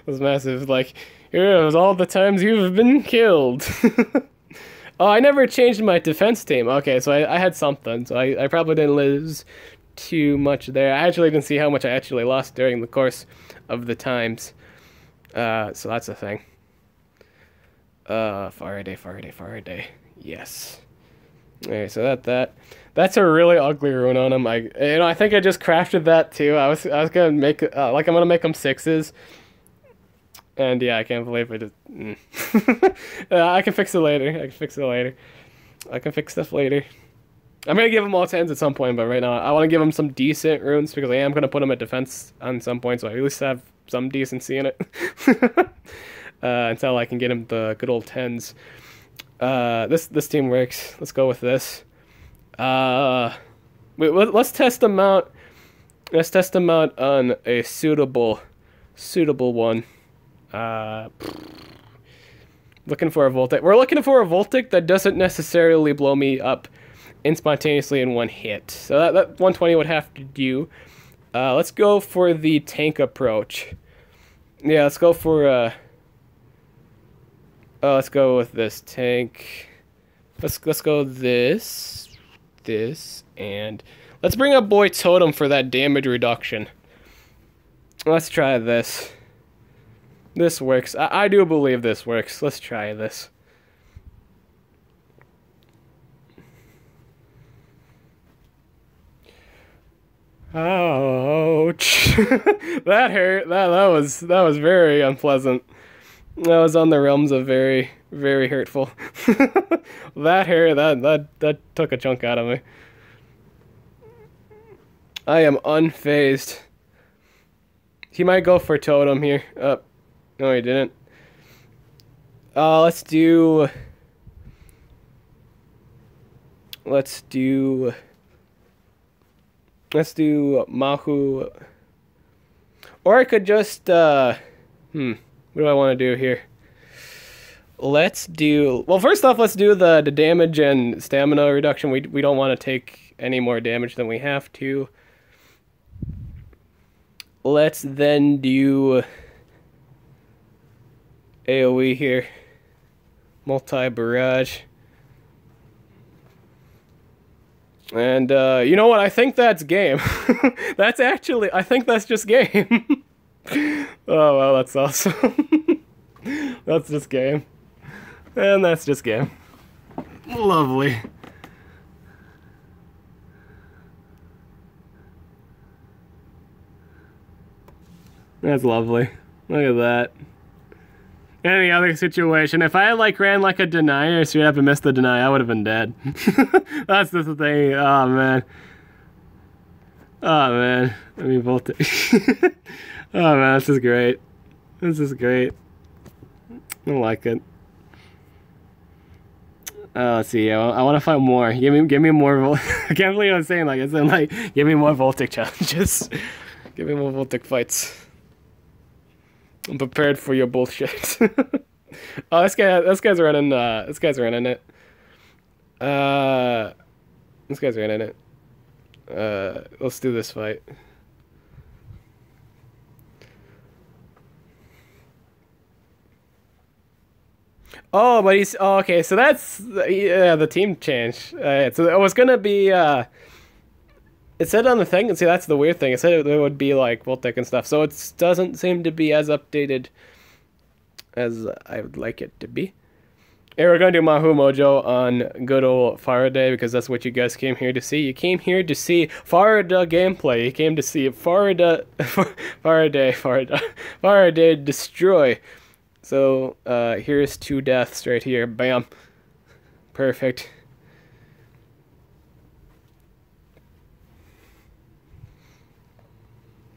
Speaker 1: This massive, like, here's all the times you've been killed. Oh, I never changed my defense team. Okay, so I had something, so I probably didn't lose too much there. I actually didn't see how much I actually lost during the course of the times. So that's the thing. Faraday. Yes. Okay, so that's a really ugly rune on him. I think I just crafted that too. I was gonna make like I'm gonna make them 6s. And yeah, I can't believe I just. I can fix it later. I can fix stuff later. I'm gonna give him all 10s at some point, but right now I want to give him some decent runes because I am gonna put him at defense on some point, so I at least have some decency in it. Until I can get him the good old 10s. This team works. Let's go with this. Let's test them out. Let's test them out on a suitable one. Looking for a Voltic. We're looking for a Voltic that doesn't necessarily blow me up spontaneously in one hit. So that 120 would have to do. Let's go for the tank approach. Yeah, let's go for let's go with this tank. Let's go this, and let's bring up Boy Totem for that damage reduction. Let's try this. This works. I do believe this works. Let's try this. Ouch. That hurt. That was very unpleasant. That was on the realms of very, very hurtful. That hurt. That took a chunk out of me. I am unfazed. He might go for totem here. No, he didn't. Let's do Mahu. Or I could just what do I want to do here? Well, first off, let's do the damage and stamina reduction. We don't want to take any more damage than we have to. Let's then do AoE here. Multi-barrage. And, you know what? I think that's game. I think that's just game. Oh, well, that's awesome. That's just game. And that's just game. Lovely. That's lovely. Look at that. Any other situation, if I like ran like a denier, so you'd have to miss the deny, I would have been dead. That's just the thing. Oh man. Oh man. I mean voltage. Oh man, this is great. This is great. I like it. Let's see. I want to find more. Give me more. I can't believe I'm saying like it's like give me more Voltic challenges. Give me more Voltic fights. I'm prepared for your bullshit. Oh, this guy's running it. This guy's running it. Let's do this fight. Oh, but he's oh, okay. So that's yeah, the team change. So it was gonna be. It said on the thing, and see that's the weird thing. It said it would be like Voltec and stuff. So it doesn't seem to be as updated as I would like it to be. Hey, we're gonna do Mahou Mojo on good old Faraday because that's what you guys came here to see. You came here to see Faraday gameplay. You came to see Faraday destroy. So here's 2 deaths right here. Bam. Perfect.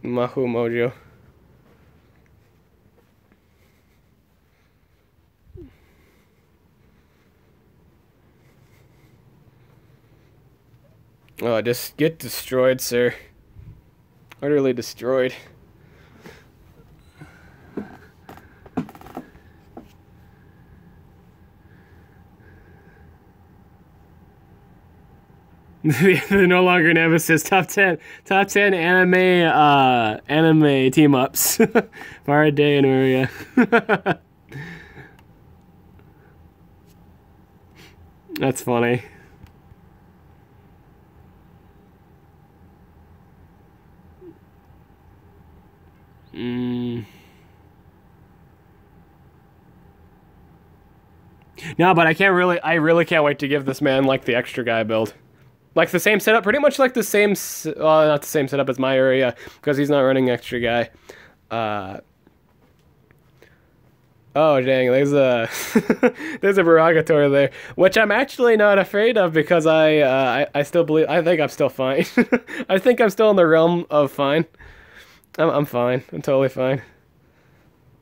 Speaker 1: Mahou Mojo. Oh, just get destroyed, sir. Utterly destroyed. They're no longer nemesis. Top 10 anime team ups. Faraday and Uria. That's funny. No, but I really can't wait to give this man like the extra guy build. Like the same setup, pretty much like the same, not the same setup as my area, because he's not running extra guy. Oh dang, there's a there's a Baragator there, which I'm actually not afraid of because I still believe, I think I'm still fine. I think I'm still in the realm of fine. I'm fine. I'm totally fine.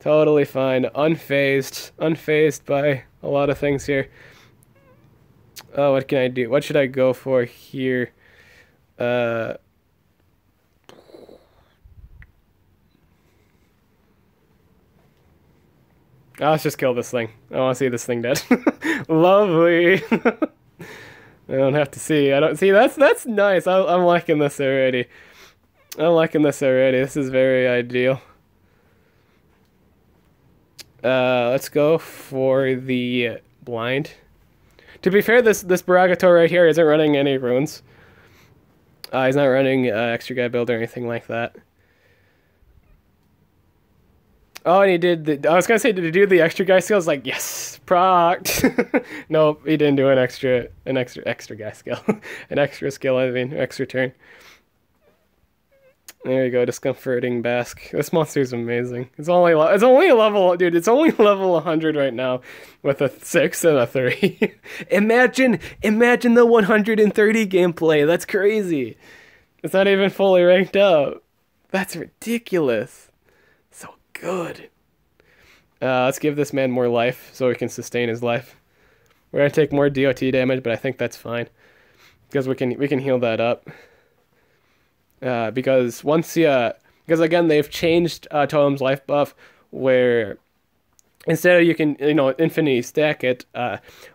Speaker 1: Totally fine. Unfazed by a lot of things here. Oh, what can I do? What should I go for here? Oh, let's just kill this thing. I want to see this thing dead. Lovely. I don't have to see. I don't see. That's nice. I'm liking this already. I'm liking this already. This is very ideal. Let's go for the blind. To be fair, this Baragator right here isn't running any runes. He's not running extra guy build or anything like that. Oh, and he did the, I was gonna say, did he do the extra guy skill? I was like, yes, procced. Nope, he didn't do an extra guy skill. An extra skill, I mean, extra turn. There you go, discomforting Basque. This monster is amazing. It's only a level, dude. It's only level 100 right now, with a 6 and a 3. imagine the 130 gameplay. That's crazy. It's not even fully ranked up. That's ridiculous. So good. Let's give this man more life so he can sustain his life. We're gonna take more DOT damage, but I think that's fine because we can heal that up. Because because again they've changed Totem's life buff where instead of you can infinity stack it,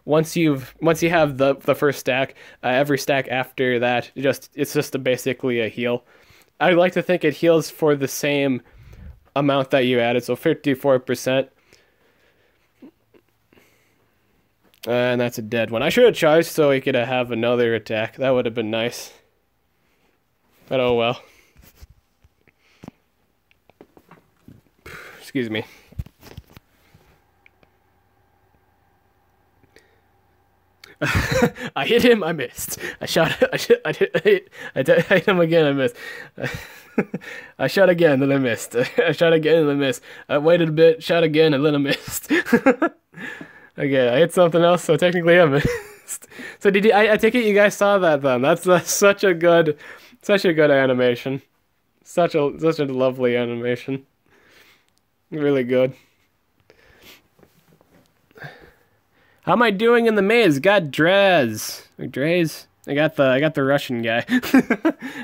Speaker 1: once you have the first stack, every stack after that it's just basically a heal. I'd like to think it heals for the same amount that you added, so 54%. And that's a dead one. I should have charged so he could have another attack. That would have been nice. But oh well. Excuse me. I hit him, I missed. I hit him again, I missed. I shot again, then I missed. I shot again, and I missed. I waited a bit, shot again, and then I missed. Okay, I hit something else, so technically I missed. So did you? I take it you guys saw that then. That's such a good animation. Such a lovely animation. Really good. How am I doing in the maze? Got Draz. Draz? I got the Russian guy.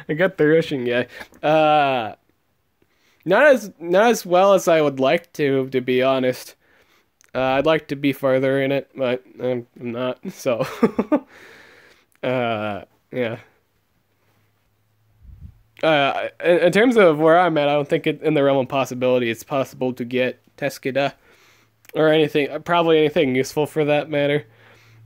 Speaker 1: I got the Russian guy. Not as well as I would like to be honest. I'd like to be farther in it, but I'm not. So, yeah. In terms of where I'm at, I don't think in the realm of possibility it's possible to get Teskida. or anything, probably anything useful for that matter.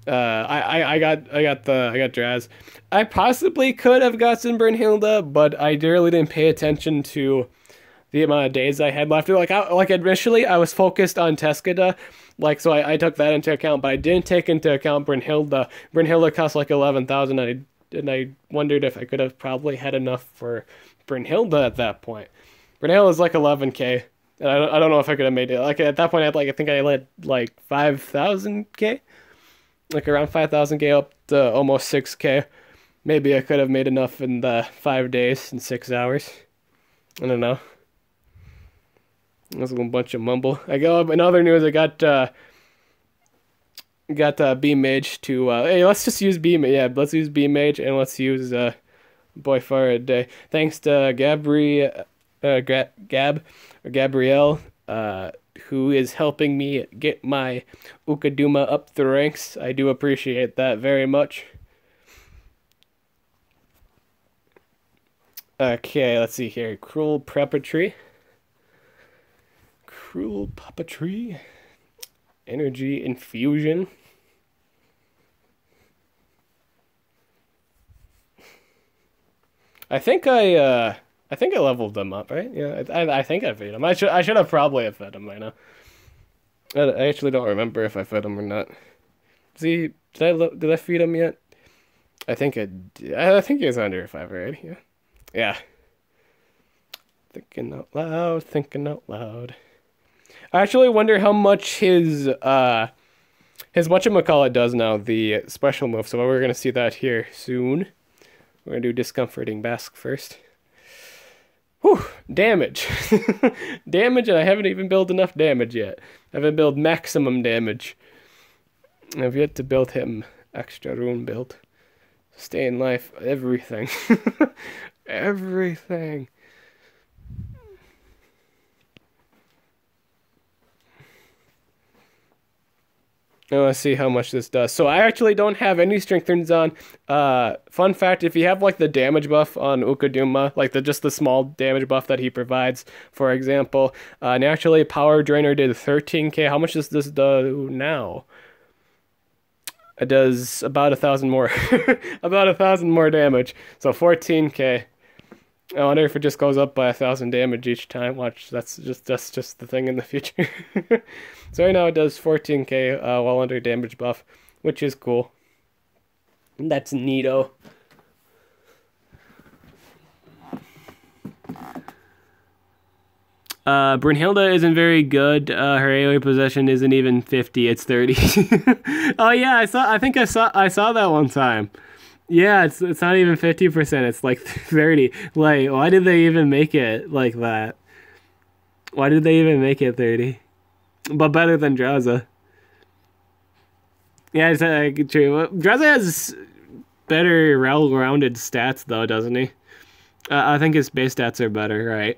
Speaker 1: I got Draz. I possibly could have gotten Brunhilde, but I really didn't pay attention to the amount of days I had left. Like initially, I was focused on Teskada, like so I took that into account, but I didn't take into account Brunhilde. Brunhilde cost like 11,000, and I wondered if I could have probably had enough for Brunhilde at that point. Brunhilde is like 11k. And I don't know if I could have made it. Like at that point, I think I led like 5,000k, like around 5,000k up to almost 6k. Maybe I could have made enough in the 5 days and 6 hours. I don't know. That's a bunch of mumble. I go in other news. I got B Mage to hey, let's just use B Mage. Yeah, let's use B Mage and let's use Boy Faraday. Thanks to Gabrielle who is helping me get my Ukaduma up the ranks. I do appreciate that very much. Okay, let's see here. Cruel puppetry. Cruel puppetry. Energy infusion. I think I leveled them up, right? Yeah, I think I fed them. I should have probably have fed them by now. I actually don't remember if I fed them or not. See, did I feed him yet? I think I did. I think he was under 5 already. Yeah. Yeah. Thinking out loud, thinking out loud. I actually wonder how much his whatchamacallit does now, the special move. So we're gonna see that here soon. We're gonna do discomforting bask first. Whew, damage. Damage, and I haven't even built enough damage yet. I haven't built maximum damage. I've yet to build him extra rune build. Stay in life, everything. Everything. Now let's see how much this does. So I actually don't have any strength runes on. Fun fact, if you have like the damage buff on Ukaduma, like just the small damage buff that he provides, for example, naturally Power Drainer did 13k. How much does this do now? It does about 1,000 more. About 1,000 more damage. So 14k. I wonder if it just goes up by 1,000 damage each time. Watch, that's just the thing in the future. So right now it does 14k while under damage buff, which is cool. That's neato. Brunhilde isn't very good. Her AoE possession isn't even 50, it's 30. Oh yeah, I think I saw that one time. Yeah, it's not even 50%, it's like 30. Like, why did they even make it like that? Why did they even make it 30? But better than Drowza. Yeah, it's true. Drowza has better well-rounded stats though, doesn't he? I think his base stats are better, right?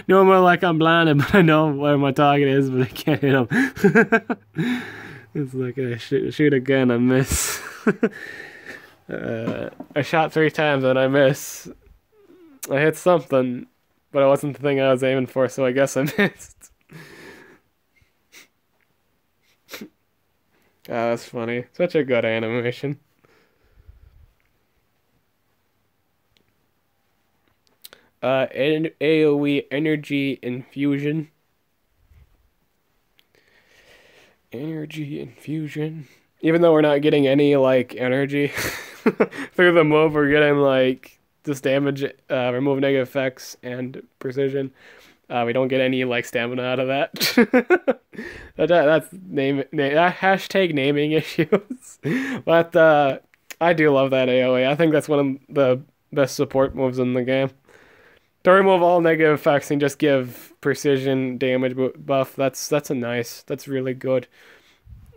Speaker 1: No more like I'm blinded, but I know where my target is, but I can't hit him. It's like I shoot again, I miss. I shot 3 times and I miss. I hit something, but it wasn't the thing I was aiming for, so I guess I missed. Ah, that's funny. Such a good animation. AoE energy infusion. Energy infusion. Even though we're not getting any like energy through the move, we're getting like this damage, remove negative effects and precision. We don't get any like stamina out of that. That's hashtag naming issues. But I do love that AoE. I think that's one of the best support moves in the game. To remove all negative effects and just give precision damage buff. That's really good.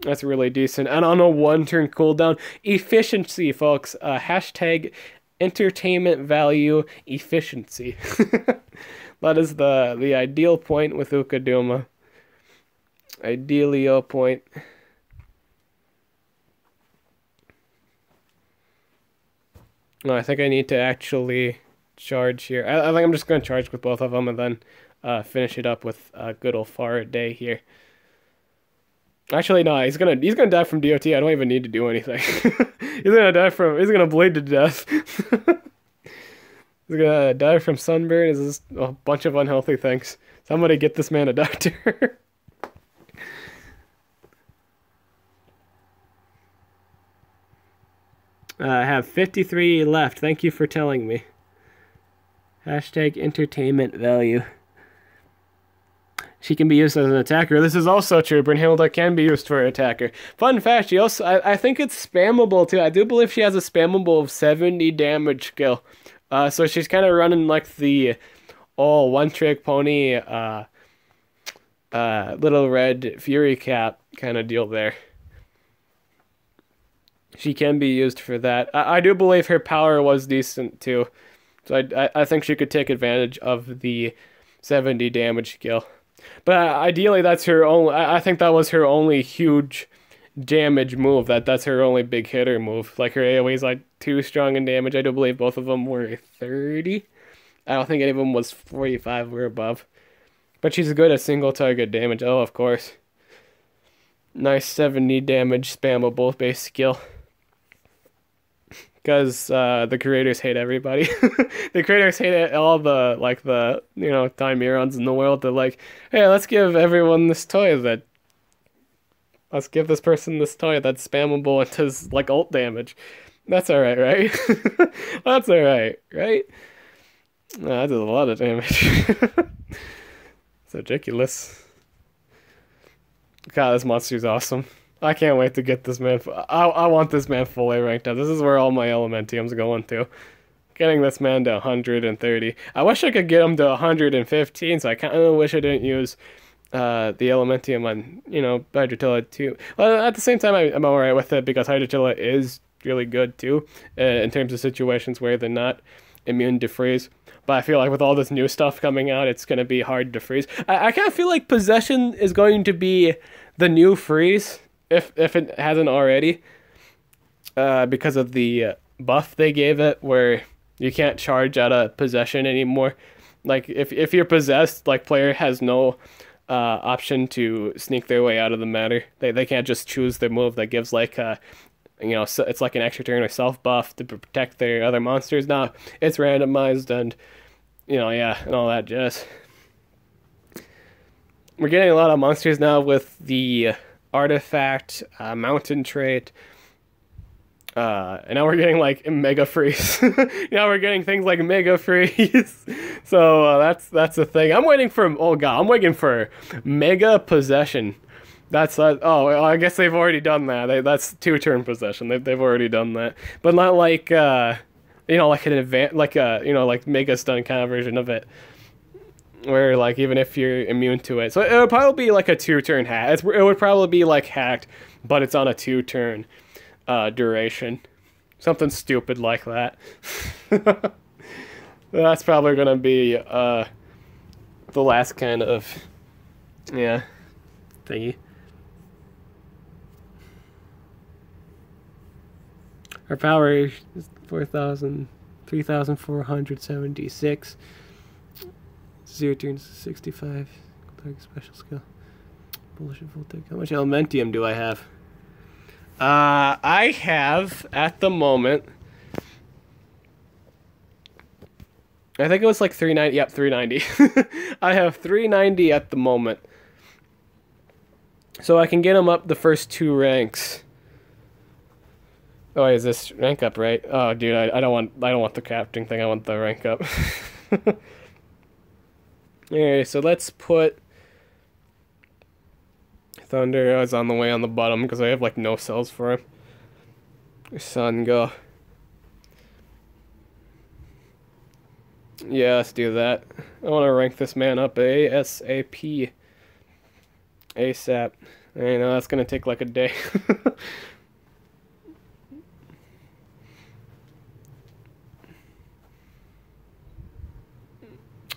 Speaker 1: That's really decent. And on a 1-turn cooldown, efficiency, folks. Hashtag entertainment value efficiency. That is the ideal point with Ukaduma. Idealio point. No, I think I need to actually charge here. I think I'm just gonna charge with both of them and then finish it up with good old Faraday here. Actually, no, he's gonna die from DOT. I don't even need to do anything. He's gonna bleed to death. He's gonna die from sunburn. Is this a bunch of unhealthy things? Somebody get this man a doctor. I have 53 left. Thank you for telling me. Hashtag entertainment value. She can be used as an attacker. This is also true. Brynhilda can be used for an attacker. Fun fact, she also, I think it's spammable too. I do believe she has a spammable of 70 damage skill. So she's kind of running like the one-trick pony, little red fury cap kind of deal there. She can be used for that. I do believe her power was decent too. So I think she could take advantage of the 70 damage skill. But ideally, that's her only. I think that was her only huge damage move. That's her only big hitter move. Like her AoE is like 2 strong in damage. I do believe both of them were 30. I don't think any of them was 45 or above. But she's good at single target damage. Oh, of course. Nice 70 damage spammable base skill. Because the creators hate everybody. The creators hate all the, like, the, you know, Timerons in the world. They're like, hey, let's give everyone this toy that... Let's give this person this toy that's spammable and does, like, ult damage. That's alright, right? That's alright, right? That does a lot of damage. It's ridiculous. God, this monster's awesome. I can't wait to get this man. I want this man fully ranked up. This is where all my Elementium's going to. Getting this man to 130. I wish I could get him to 115, so I kind of wish I didn't use the Elementium on, you know, Hydrotilla too. Well, at the same time, I'm alright with it because Hydrotilla is really good too, in terms of situations where they're not immune to freeze. But I feel like with all this new stuff coming out, it's going to be hard to freeze. I kind of feel like Possession is going to be the new freeze. If it hasn't already, because of the buff they gave it, where you can't charge out of possession anymore. Like if you're possessed, like player has no option to sneak their way out of the matter. They can't just choose their move that gives like you know, so it's like an extra turn or self buff to protect their other monsters. Now it's randomized and, you know, yeah, and all that jazz. We're getting a lot of monsters now with the artifact, mountain trait, and now we're getting like mega freeze. Now we're getting things like mega freeze. So that's the thing. I'm waiting for, oh god, I'm waiting for mega possession. That's oh, I guess they've already done that. That's 2-turn possession. They've already done that, but not like you know, like an event, like you know, like mega stun kind of version of it. Where, like, even if you're immune to it. So it would probably be, like, a 2-turn hack. It would probably be, like, hacked, but it's on a 2-turn duration. Something stupid like that. That's probably going to be the last kind of, yeah, thingy. Our power is 3,476. 0 turns 65. Target special skill. Bullshit voltage. How much Elementium do I have? I have at the moment. I think it was like 390. Yep, 390. I have 390 at the moment. So I can get him up the first 2 ranks. Oh, is this rank up, right? Oh, dude, I don't want the crafting thing. I want the rank up. Alright, so let's put Thunder is on the way on the bottom because I have like no cells for him. Sun, go. Yeah, let's do that. I want to rank this man up ASAP. ASAP. I know that's going to take like a day.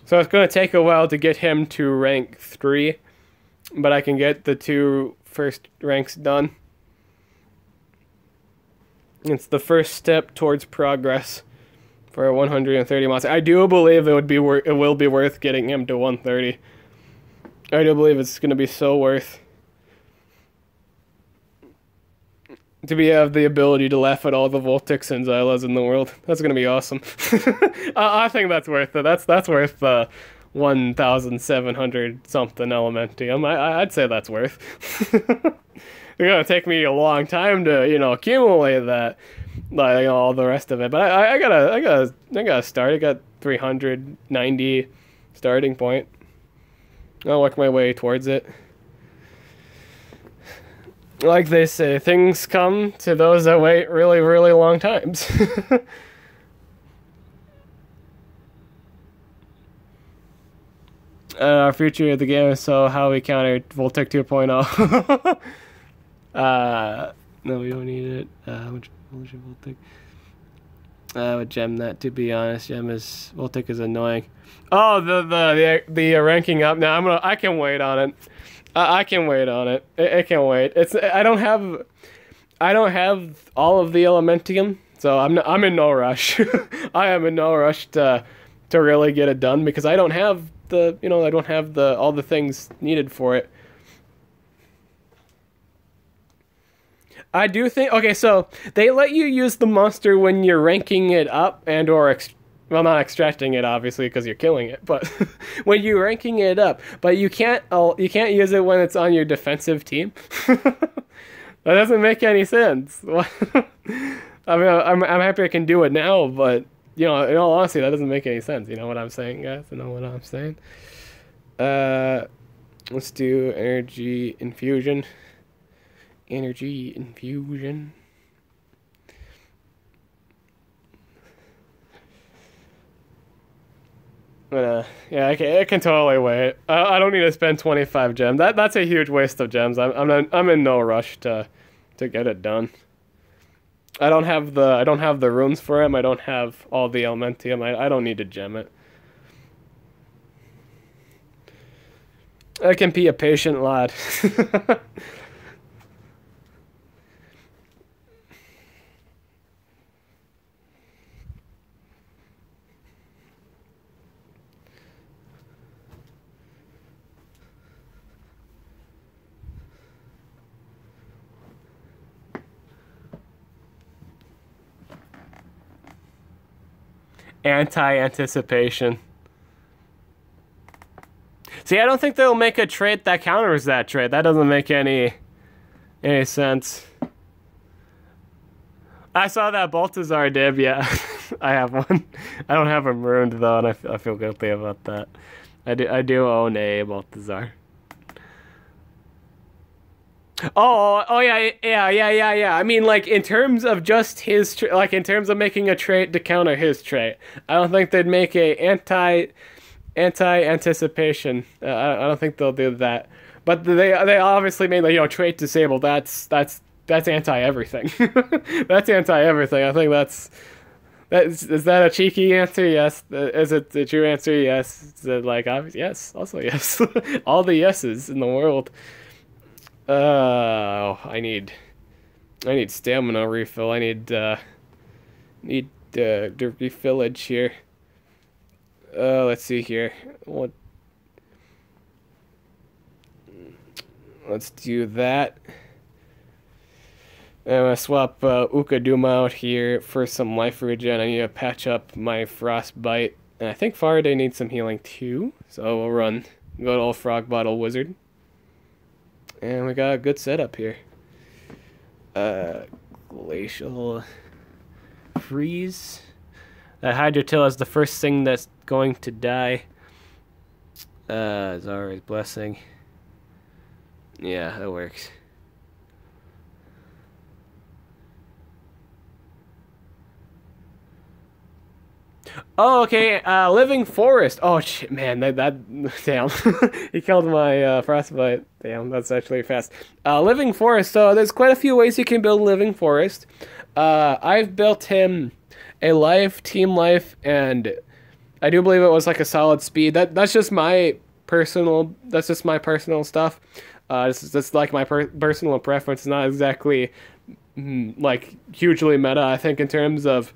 Speaker 1: So it's going to take a while to get him to rank 3, but I can get the 2 first ranks done. It's the first step towards progress for 130 monster. I do believe it will be worth getting him to 130. I do believe it's gonna be so worth to have the ability to laugh at all the Voltics and Xylas in the world. That's gonna be awesome. I think that's worth it. That's worth 1,700 something Elementium. I'd say that's worth. It's gonna take me a long time to accumulate that, like all the rest of it. But I gotta start. I got 390 starting point. I'll work my way towards it. Like they say, things come to those that wait really, really long times. Our future of the game is so how we counter Voltec 2.0. No, we don't need it. Which Voltec? I would gem that, to be honest. Voltec is annoying. Oh, the ranking up. Now I can wait on it. I can wait on it. It can wait. I don't have all of the Elementium, so I'm in no rush. I am in no rush to really get it done because I don't have all the things needed for it. I do think, okay, so they let you use the monster when you're ranking it up and or well, not extracting it obviously because you're killing it, but when you're ranking it up, but you can't use it when it's on your defensive team. That doesn't make any sense. I mean, I'm happy I can do it now, but in all honesty, that doesn't make any sense. You know what I'm saying, guys? You know what I'm saying? Let's do energy infusion. Energy infusion. Yeah, I can totally wait. I don't need to spend 25 gems. That's a huge waste of gems. I'm in no rush to get it done. I don't have the runes for him. I don't have all the Elementium. I don't need to gem it. I can be a patient lad. Anti-anticipation. See, I don't think they'll make a trait that counters that trait. That doesn't make any sense. I saw that Balthazar dib, yeah. I have one. I don't have him ruined though, and I feel guilty about that. I do own a Balthazar. Oh yeah. I mean, like, in terms of just his like in terms of making a trait to counter his trait, I don't think they'd make a anti-anticipation. I don't think they'll do that. But they obviously made, like, trait disable. That's anti-everything. That's anti-everything. I think is that a cheeky answer? Yes. Is it the true answer? Yes. Is it like obvious? Yes. Also yes. All the yeses in the world. I need stamina refill. I need refillage here. Let's see here. Let's do that. I'm gonna swap Ukaduma out here for some life regen. I need to patch up my frostbite, and I think Faraday needs some healing too. So we'll run good old frog bottle wizard. And we got a good setup here. Glacial freeze. That Hydrotil is the first thing that's going to die. Zara's blessing. Yeah, that works. Oh, okay. Living Forest. Oh shit, man. That damn. He killed my frostbite. Damn, that's actually fast. Living Forest. So there's quite a few ways you can build Living Forest. I've built him a life, team life, and I do believe it was like a solid speed. That's just my personal. That's just my personal stuff. It's like my personal preference. It's not exactly like hugely meta. I think in terms of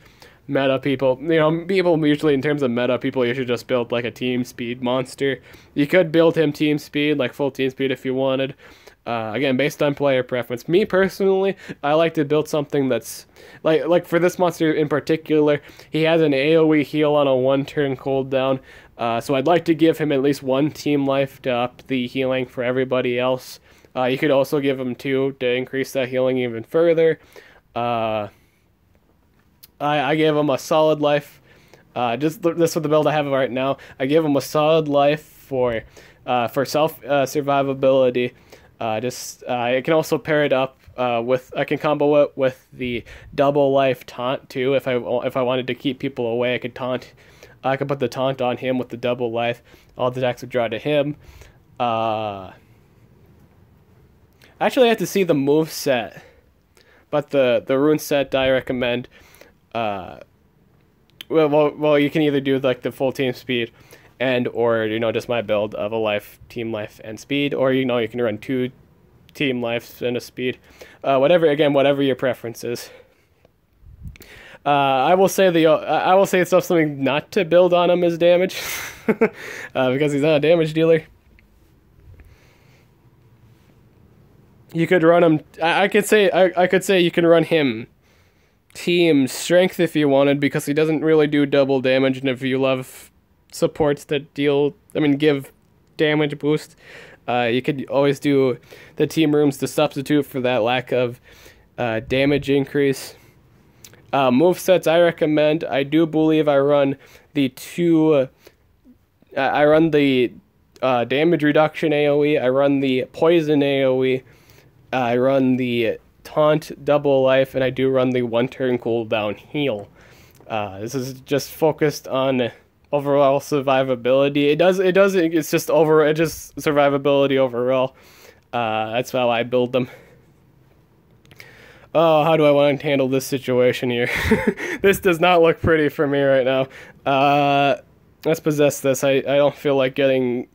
Speaker 1: meta people. You know, people usually in terms of meta people, you should just build like a team speed monster. You could build him team speed, like full team speed if you wanted. Again, based on player preference. Me personally, I like to build something that's like for this monster in particular, he has an AoE heal on a 1-turn cooldown. So I'd like to give him at least 1 team life to up the healing for everybody else. You could also give him 2 to increase that healing even further. I gave him a solid life. Just this with the build I have right now. I give him a solid life for self survivability. I can also pair it up with, I can combo it with the double life taunt too. If I wanted to keep people away, I could taunt. I could put the taunt on him with the double life. All the attacks would draw to him. Actually, I have to see the move set, but the rune set I recommend. Well, you can either do like the full team speed, or just my build of a life, team life, and speed, or you can run 2 team lives and a speed, whatever your preference is. I will say it's something not to build on him is damage, because he's not a damage dealer. You could run him. I could say you can run him team strength if you wanted, because he doesn't really do double damage, and if you love supports that give damage boost, you could always do the team rooms to substitute for that lack of damage increase. Move sets I recommend. I do believe I run the damage reduction AoE. I run the poison AoE. I run the taunt double life, and I do run the 1-turn cooldown heal. This is just focused on overall survivability. It's just survivability overall. That's how I build them. Oh, how do I want to handle this situation here? This does not look pretty for me right now. Let's possess this. I don't feel like getting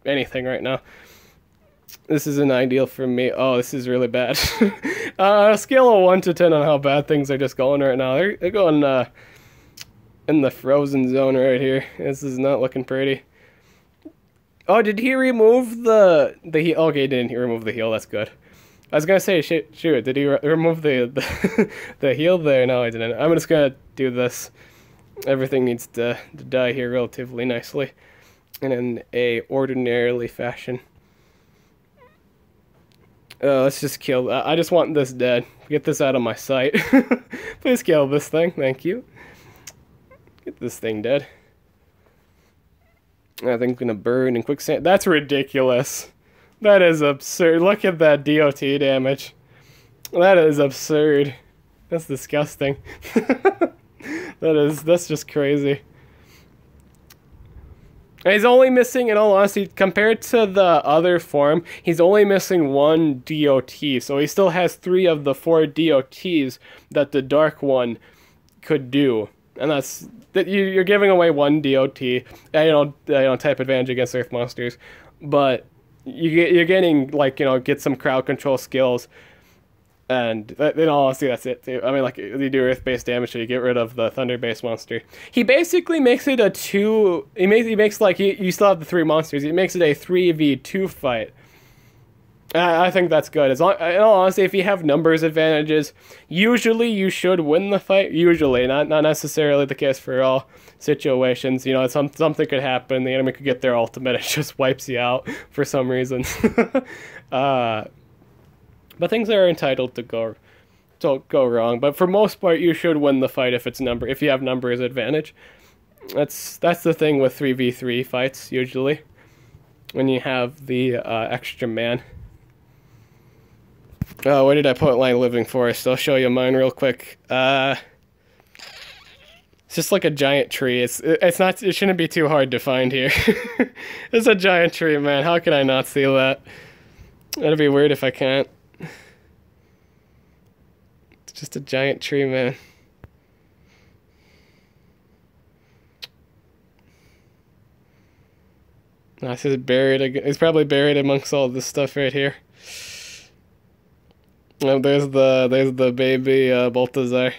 Speaker 1: anything right now. This isn't ideal for me. Oh, this is really bad. Scale of 1 to 10 on how bad things are just going right now. They're going in the frozen zone right here. This is not looking pretty. Oh, did he remove the heal? Okay, he didn't remove the heal. That's good. I was gonna say, shoot, did he remove the heal there? No, I didn't. I'm just gonna do this. Everything needs to die here relatively nicely, and in a ordinarily fashion. Let's just kill. I just want this dead. Get this out of my sight. Please kill this thing. Thank you. Get this thing dead. I think I'm gonna burn in quicksand. That's ridiculous. That is absurd. Look at that DOT damage. That is absurd. That's disgusting. That's just crazy. He's only missing, in all honesty, compared to the other form, he's only missing 1 DOT. So he still has 3 of the 4 DOTs that the Dark one could do. And you're giving away 1 DOT. I don't type advantage against Earth monsters, but you're getting get some crowd control skills, and in all honesty, that's it too. You do Earth-based damage, so you get rid of the Thunder-based monster. He basically makes it a 2. He makes you still have the 3 monsters. He makes it a 3v2 fight. I think that's good. In all honesty, if you have numbers advantages, usually you should win the fight. Usually, not necessarily the case for all situations. Something could happen. The enemy could get their ultimate. It just wipes you out for some reason. But things are entitled to go wrong. But for most part, you should win the fight if you have numbers advantage. That's the thing with 3v3 fights usually, when you have the extra man. Oh, where did I put my living forest? I'll show you mine real quick. It's just like a giant tree. It shouldn't be too hard to find here. It's a giant tree, man. How can I not see that? That'd be weird if I can't. It's just a giant tree, man. No, this is buried. It's probably buried amongst all this stuff right here. Oh, there's the baby Balthazar.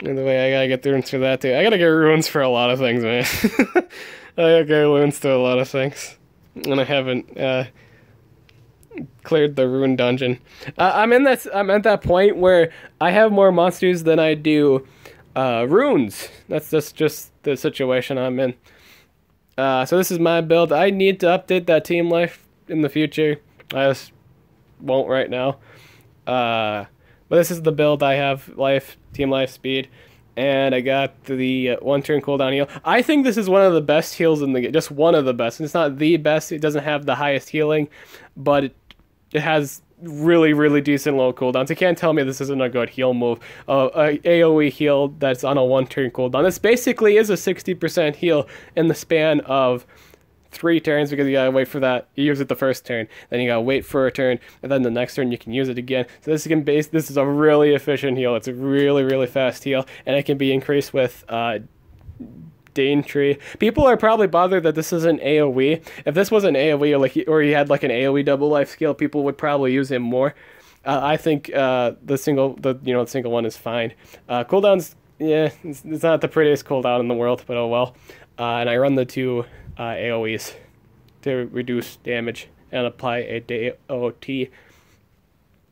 Speaker 1: Either way, I gotta get the runes for that too. I gotta get runes for a lot of things, man. I gotta get runes to a lot of things. And I haven't cleared the rune dungeon. I'm at that point where I have more monsters than I do runes. That's just the situation I'm in. So this is my build. I need to update that team life in the future. I just won't right now. But this is the build I have: life, team life, speed, and I got the 1 turn cooldown heal. I think this is one of the best heals in the game. Just one of the best. It's not the best. It doesn't have the highest healing, but it has really, really decent low cooldowns. You can't tell me this isn't a good heal move. A AoE heal that's on a 1 turn cooldown. This basically is a 60% heal in the span of 3 turns, because you gotta wait for that. You use it the first turn, then you gotta wait for a turn, and then the next turn you can use it again. So this is a really efficient heal. It's a really, really fast heal, and it can be increased with Daintree. People are probably bothered that this isn't AoE. If this was an AoE, or he had like an AoE double life skill, people would probably use him more. I think the single one is fine. Cooldowns, yeah, it's not the prettiest cooldown in the world, but oh well. And I run the 2 AoEs to reduce damage and apply a DOT,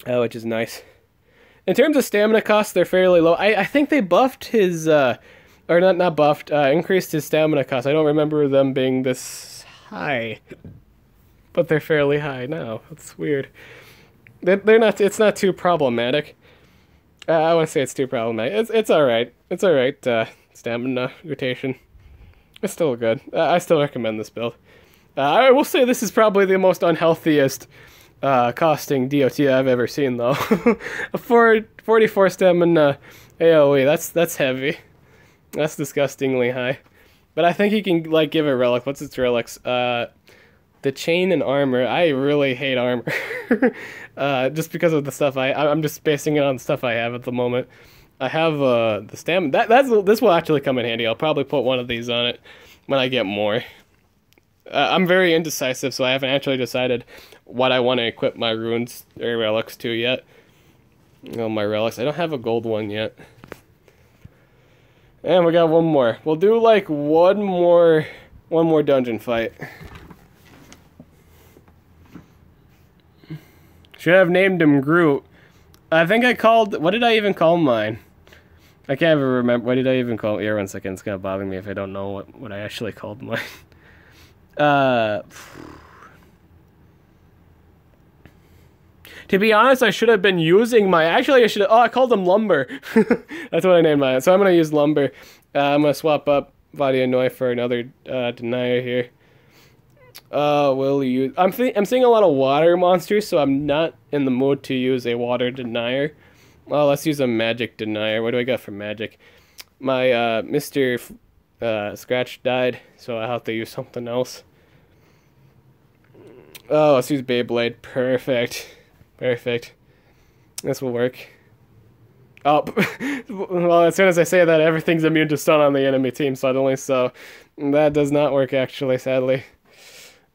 Speaker 1: which is nice. In terms of stamina costs, they're fairly low. I think they buffed his, or not buffed, increased his stamina costs. I don't remember them being this high, but they're fairly high now. It's weird. They're not. It's not too problematic. I want to say it's too problematic. It's all right. It's all right. Stamina rotation. It's still good. I still recommend this build. I will say this is probably the most unhealthiest costing DOT I've ever seen, though. For 44 stamina AoE, that's heavy. That's disgustingly high. But I think he can like give it relic. What's its relics? The chain and armor. I really hate armor, just because of the stuff I'm just basing it on the stuff I have at the moment. I have the stamina. This will actually come in handy. I'll probably put one of these on it when I get more. I'm very indecisive, so I haven't actually decided what I want to equip my runes or relics to yet. Oh, my relics. I don't have a gold one yet. And we got one more. We'll do like one more dungeon fight. Should have named him Groot. I think I called. What did I even call mine? I can't even remember. What did I even call it? Here, 1 second. It's gonna bother me if I don't know what I actually called mine. To be honest, I should have been using my. Actually, I should. I called him Lumber. That's what I named mine. So I'm gonna use Lumber. I'm gonna swap up Vadia Noi for another denier here. Will use. I'm seeing a lot of water monsters, so I'm not in the mood to use a water denier. Well, let's use a magic denier. What do I got for magic? My Mr. Scratch died, so I have to use something else. Oh, let's use Beyblade. Perfect. Perfect. This will work. Oh, well, as soon as I say that, everything's immune to stun on the enemy team suddenly, so that does not work, actually, sadly.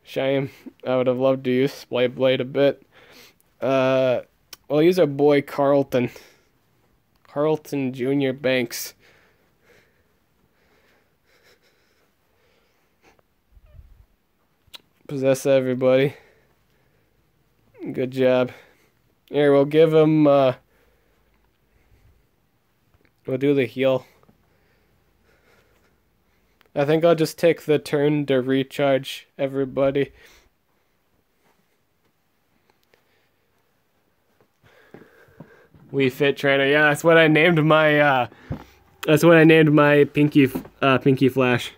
Speaker 1: Shame. I would have loved to use Beyblade a bit. We'll use our boy Carlton. Carlton Jr. Banks. Possess everybody. Good job. Here, we'll give him, we'll do the heal. I think I'll just take the turn to recharge everybody. We Fit Trainer. Yeah, that's what I named my, Pinky Flash.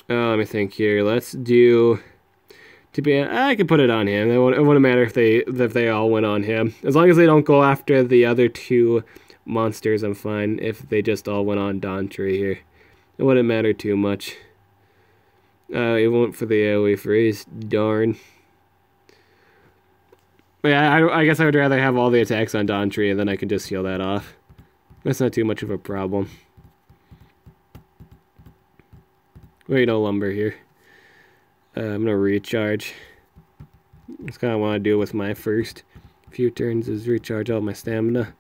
Speaker 1: Let me think here. Let's do. I can put it on him. It wouldn't matter if they all went on him. As long as they don't go after the other 2 monsters, I'm fine. If they just all went on Daintree here, it wouldn't matter too much. It won't for the AoE freeze. Darn. But yeah, I guess I would rather have all the attacks on Dawntree, and then I can just heal that off. That's not too much of a problem. Wait, no lumber here. I'm gonna recharge. That's kind of what I want to do with my first few turns, is recharge all my stamina.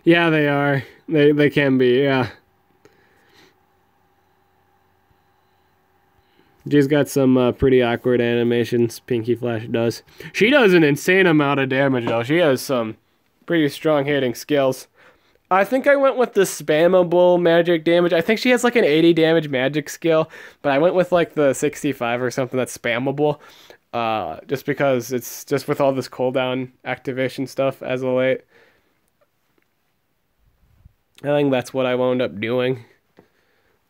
Speaker 1: Yeah, they are. They can be, yeah. She's got some pretty awkward animations, Pinky Flash does. She does an insane amount of damage, though. She has some pretty strong hitting skills. I think I went with the spammable magic damage. I think she has like an 80 damage magic skill, but I went with like the 65 or something that's spammable. Just because it's just with all this cooldown activation stuff as of late. I think that's what I wound up doing.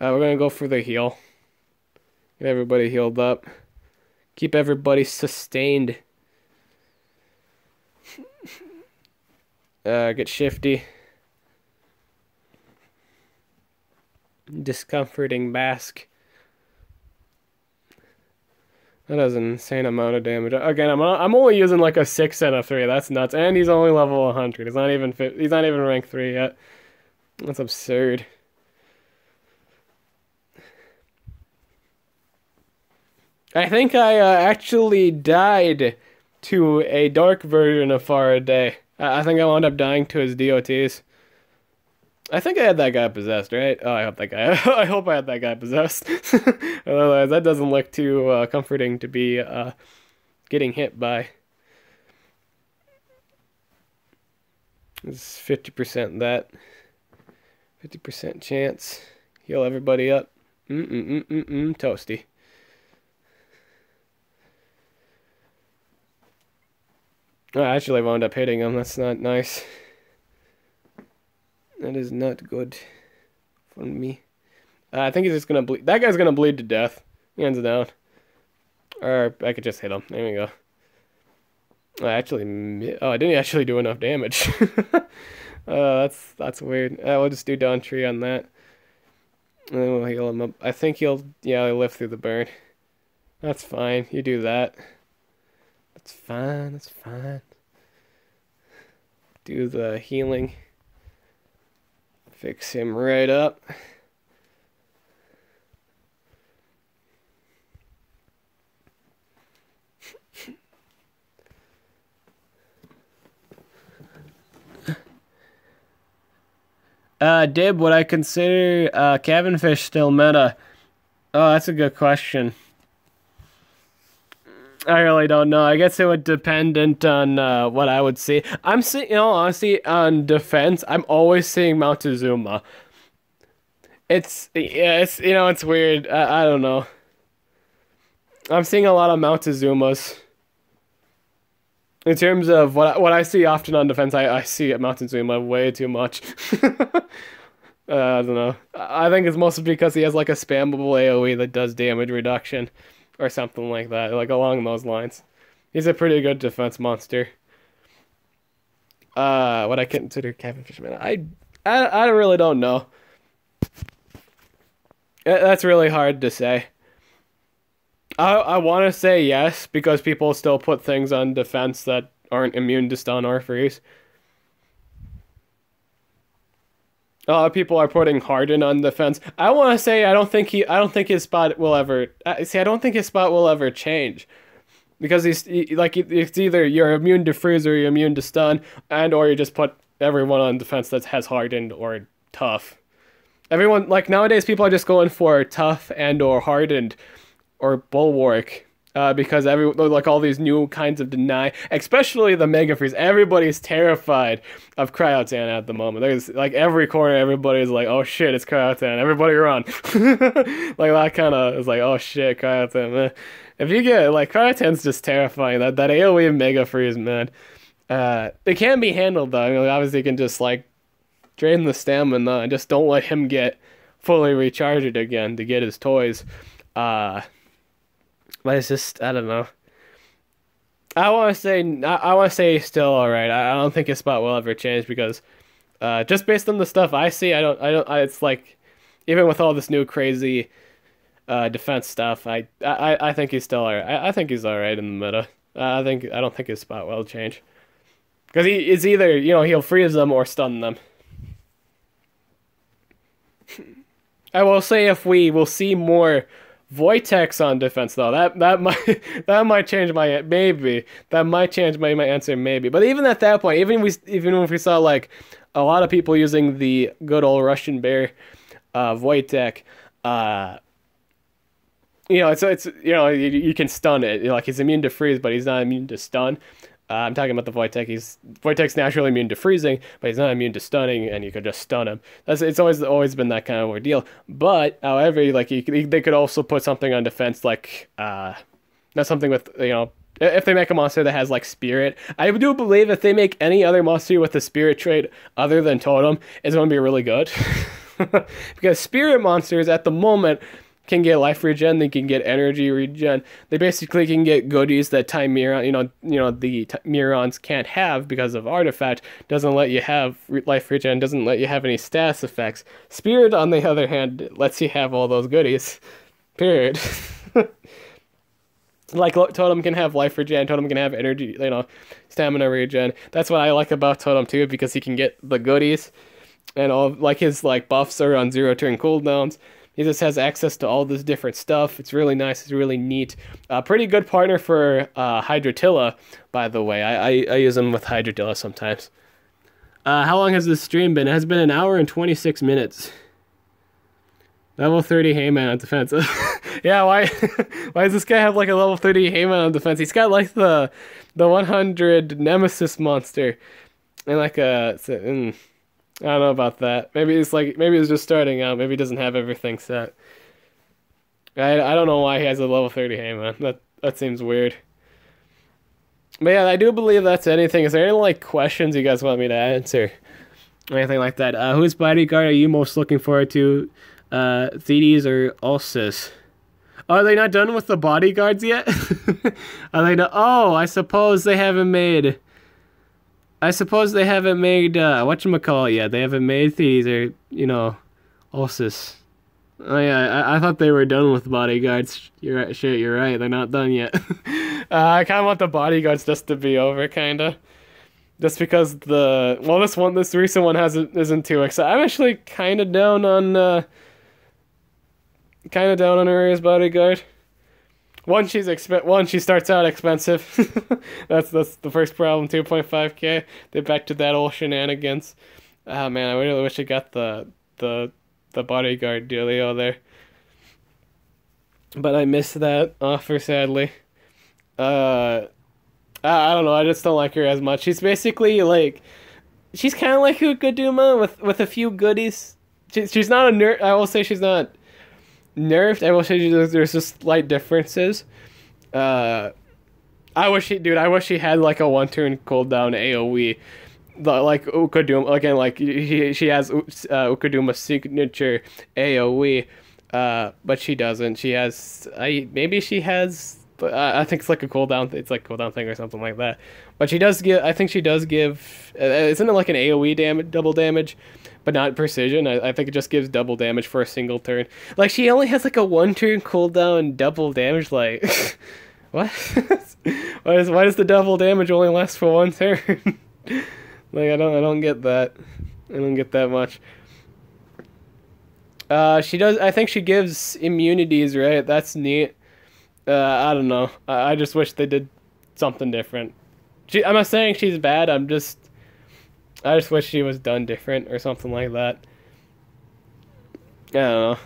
Speaker 1: We're gonna go for the heal. Get everybody healed up. Keep everybody sustained. Get shifty. Discomforting Bask. That does an insane amount of damage. Again, I'm only using like a 6 out of 3. That's nuts. And he's only level 100. He's not even rank 3 yet. That's absurd. I think I actually died to a dark version of Faraday. I think I wound up dying to his DOTs. I think I had that guy possessed, right? Oh, I hope that guy. I hope I had that guy possessed. Otherwise, that doesn't look too comforting to be getting hit by. It's 50% that. 50% chance. Heal everybody up. Toasty. I actually wound up hitting him. That's not nice. That is not good for me. I think he's just gonna bleed. That guy's gonna bleed to death. Hands down. Or I could just hit him. There we go. I didn't actually do enough damage. That's weird. We'll just do Dawntree on that. And then we'll heal him up. I think he'll live through the burn. That's fine. You do that. That's fine. That's fine. Do the healing. Fix him right up. Dib, would I consider Cabinfish still meta? Oh, that's a good question. I really don't know. I guess it would dependent on what I would see. I'm seeing, honestly, on defense, I'm always seeing Montezuma. It's weird. I don't know. I'm seeing a lot of Montezumas. In terms of what I see often on defense, I see at Montezuma way too much. I don't know. I think it's mostly because he has like a spammable AoE that does damage reduction. Or something like that, like along those lines. He's a pretty good defense monster. What I consider Cabinfish meta? I really don't know. That's really hard to say. I want to say yes, because people still put things on defense that aren't immune to stun or freeze. A lot of people are putting Harden on defense. I want to say I don't think his spot will ever. I don't think his spot will ever change, because it's either you're immune to freeze or you're immune to stun, or you just put everyone on defense that has hardened or tough. Everyone, like nowadays, people are just going for tough and or hardened or bulwark. Because all these new kinds of deny, especially the Mega Freeze, everybody's terrified of Cryotan at the moment. There's like every corner, everybody's like, "Oh shit, it's Cryotan! Everybody run!" Like that kind of is like, "Oh shit, Cryotan!" If you get like Cryotan's just terrifying. That AoE Mega Freeze, man. It can be handled though. I mean, obviously, you can just like drain the stamina and just don't let him get fully recharged again to get his toys. But it's just, I don't know. I want to say he's still all right. I don't think his spot will ever change, because just based on the stuff I see, it's like, even with all this new crazy defense stuff, I think he's still alright. I think he's alright in the meta. I don't think his spot will change because he is either he'll freeze them or stun them. I will say if we will see more Vortex on defense though, that might that might change my maybe that might change my answer maybe. But even at that point, even if we saw like a lot of people using the good old Russian bear Wojtek, it's you can stun it. Like he's immune to freeze, but he's not immune to stun. I'm talking about the Wojtek. Wojtek's naturally immune to freezing, but he's not immune to stunning, and you could just stun him. It's always been that kind of ordeal. But however, like they could also put something on defense, like that's something with if they make a monster that has like spirit. I do believe if they make any other monster with a spirit trait other than totem, it's going to be really good. Because spirit monsters at the moment can get life regen, they can get energy regen. They basically can get goodies that Time Miron, the Mirons can't have because of artifact. Doesn't let you have life regen, doesn't let you have any status effects. Spirit, on the other hand, lets you have all those goodies. Period. Like Totem can have life regen, Totem can have energy, stamina regen. That's what I like about Totem too, because he can get the goodies, and all like his buffs are on 0-turn cooldowns. He just has access to all this different stuff. It's really nice. It's really neat. Pretty good partner for Hydrotilla, by the way. I use him with Hydrotilla sometimes. How long has this stream been? It has been 1 hour and 26 minutes. Level 30 Heyman on defense. Yeah, why does this guy have like a level 30 Heyman on defense? He's got like the 100 Nemesis monster. And like I don't know about that. Maybe it's just starting out. Maybe he doesn't have everything set. I don't know why he has a level 30 Heyman. That seems weird. But yeah, I do believe that's anything. Is there any like questions you guys want me to answer? Or anything like that? Whose bodyguard are you most looking forward to? Thedes or Ulsis? Oh, are they not done with the bodyguards yet? Are they not? Oh, I suppose they haven't made whatchamacallit yet. They haven't made Thedes or, Ulsis. Oh yeah, I thought they were done with bodyguards. You're right, shit, you're right. They're not done yet. I kind of want the bodyguards just to be over, kinda. Just because this recent one isn't too exciting. I'm actually kind of down on Aria's bodyguard. One, she starts out expensive. That's the first problem. 2.5k. They're back to that old shenanigans. Oh man, I really wish I got the bodyguard dealio there. But I missed that offer, sadly. I don't know. I just don't like her as much. She's basically she's kind of like Ukuduma with a few goodies. She's not a nerd. I will say she's not nerfed. I will say there's just slight differences. I wish she had like a 1-turn cooldown AoE, like Ukuduma. Again, like she has Ukuduma's signature AoE, but she doesn't. She has maybe she has. I think it's like a cooldown. It's like cooldown thing or something like that. But she does give. I think she does give. Isn't it like an AoE damage, double damage? But not precision. I think it just gives double damage for a single turn. Like, she only has like a 1-turn cooldown double damage. Like, what? Why does the double damage only last for 1 turn? Like, I don't get that. I don't get that much. She does. I think she gives immunities, right? That's neat. I don't know. I just wish they did something different. I'm not saying she's bad. I just wish she was done different or something like that. I don't know.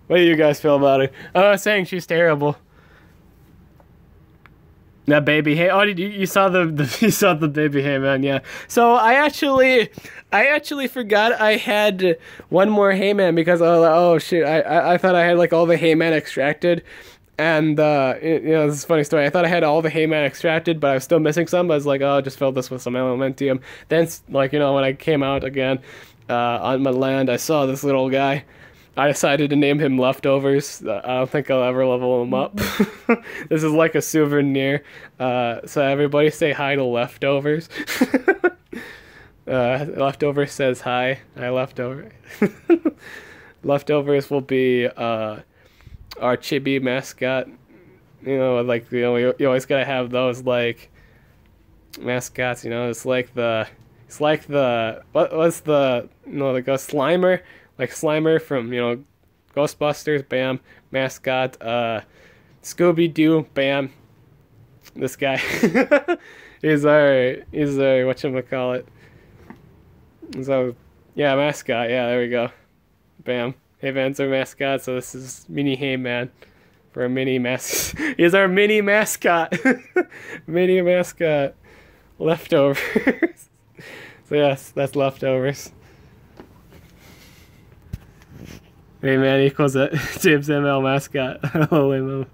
Speaker 1: What do you guys feel about her? I'm not saying she's terrible. That baby hey, oh, you saw you saw the baby hey man, yeah. So I actually forgot I had one more Heyman because oh shit, I thought I had like all the Heyman extracted. And, this is a funny story. I thought I had all the Heyman extracted, but I was still missing some. I was like, oh, just fill this with some Elementium. Then, when I came out again on my land, I saw this little guy. I decided to name him Leftovers. I don't think I'll ever level him up. This is like a souvenir. So everybody say hi to Leftovers. Leftovers says hi. Hi, Leftover. Leftovers will be... our chibi mascot. You know, like you always gotta have those like mascots. You know, it's like the what was the the ghost Slimer, like Slimer from Ghostbusters. Bam, mascot. Scooby Doo. Bam, this guy. he's our whatchamacallit. So yeah, mascot. Yeah, there we go. Bam. Hey-Man's our mascot, so this is Mini Hey-Man for a mini mas. He's our mini mascot. Mini mascot. Leftovers. So yes, that's leftovers. Hey-Man equals a James ML mascot. Hello,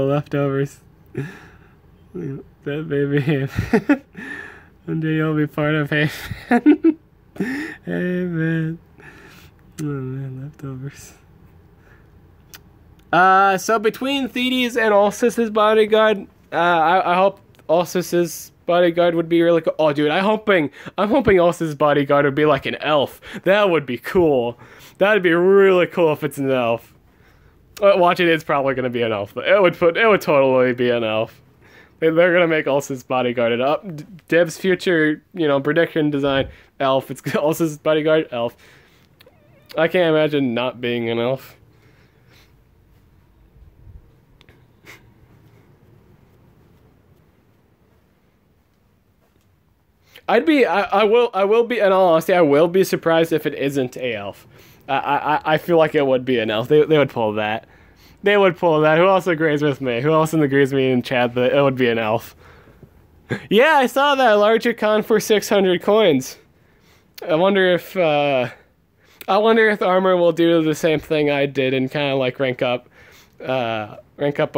Speaker 1: leftovers. That baby Hey-Man. One day you'll be part of Hey-Man. Hey-Man. Oh man, leftovers. So between Thedes and Ulysses' bodyguard, I hope Ulysses' bodyguard would be really cool. Oh, dude, I'm hoping Ulysses' bodyguard would be like an elf. That would be cool. That'd be really cool if it's an elf. Watch it, it's probably gonna be an elf. But it would totally be an elf. They're gonna make Ulysses' bodyguard it up. Dev's future, prediction design, elf. It's Ulysses' bodyguard, elf. I can't imagine not being an elf. I will be, in all honesty, I will be surprised if it isn't a elf. I feel like it would be an elf. They would pull that. They would pull that. Who else agrees with me? Who else agrees with me in chat that it would be an elf? Yeah, I saw that larger con for 600 coins. I wonder if Armor will do the same thing I did and kind of like rank up a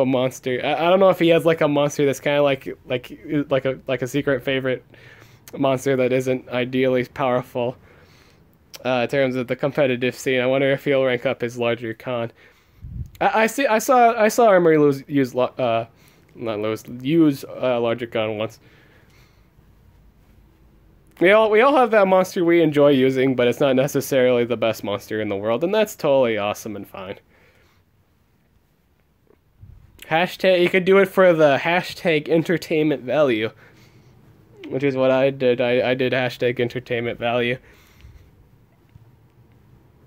Speaker 1: monster. I don't know if he has like a monster that's kind of like a secret favorite monster that isn't ideally powerful in terms of the competitive scene. I wonder if he'll rank up his larger con. I saw Armor use larger con once. We all have that monster we enjoy using, but it's not necessarily the best monster in the world, and that's totally awesome and fine. Hashtag, you could do it for the hashtag entertainment value, which is what I did. I did hashtag entertainment value.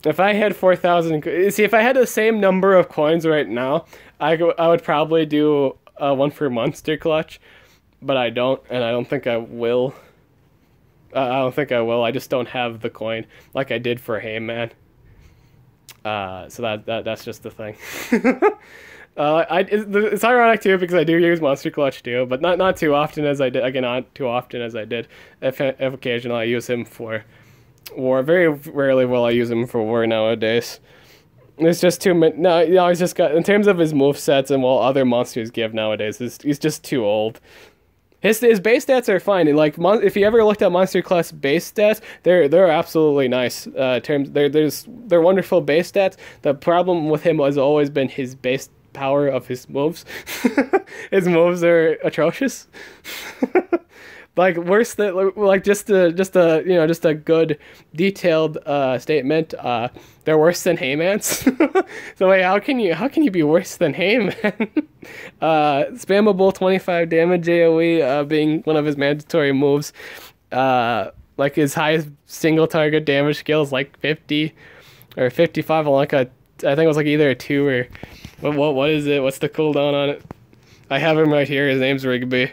Speaker 1: If I had 4,000, see, if I had the same number of coins right now, I would probably do one for Monster Clutch, but I don't, and I don't think I will. I just don't have the coin like I did for Hey-Man. So that's just the thing. It's ironic too because I do use Monster Clutch too, but not too often as I did. Again, not too often as I did. If occasionally I use him for war. Very rarely will I use him for war nowadays. It's just too many. No, he's just got, in terms of his movesets and what other monsters give nowadays, he's just too old. His base stats are fine, and like if you ever looked at Monster Class base stats, they're absolutely nice. They're wonderful base stats. The problem with him has always been his base power of his moves. His moves are atrocious. Like worse than like just a good detailed statement. They're worse than Hey-Man's. So wait, how can you be worse than Hey-Man? Spammable 25 damage AoE being one of his mandatory moves. Like his highest single target damage skill is like 50 or 55 on like I think it was like either a 2 or what is it? What's the cooldown on it? I have him right here. His name's Rigby.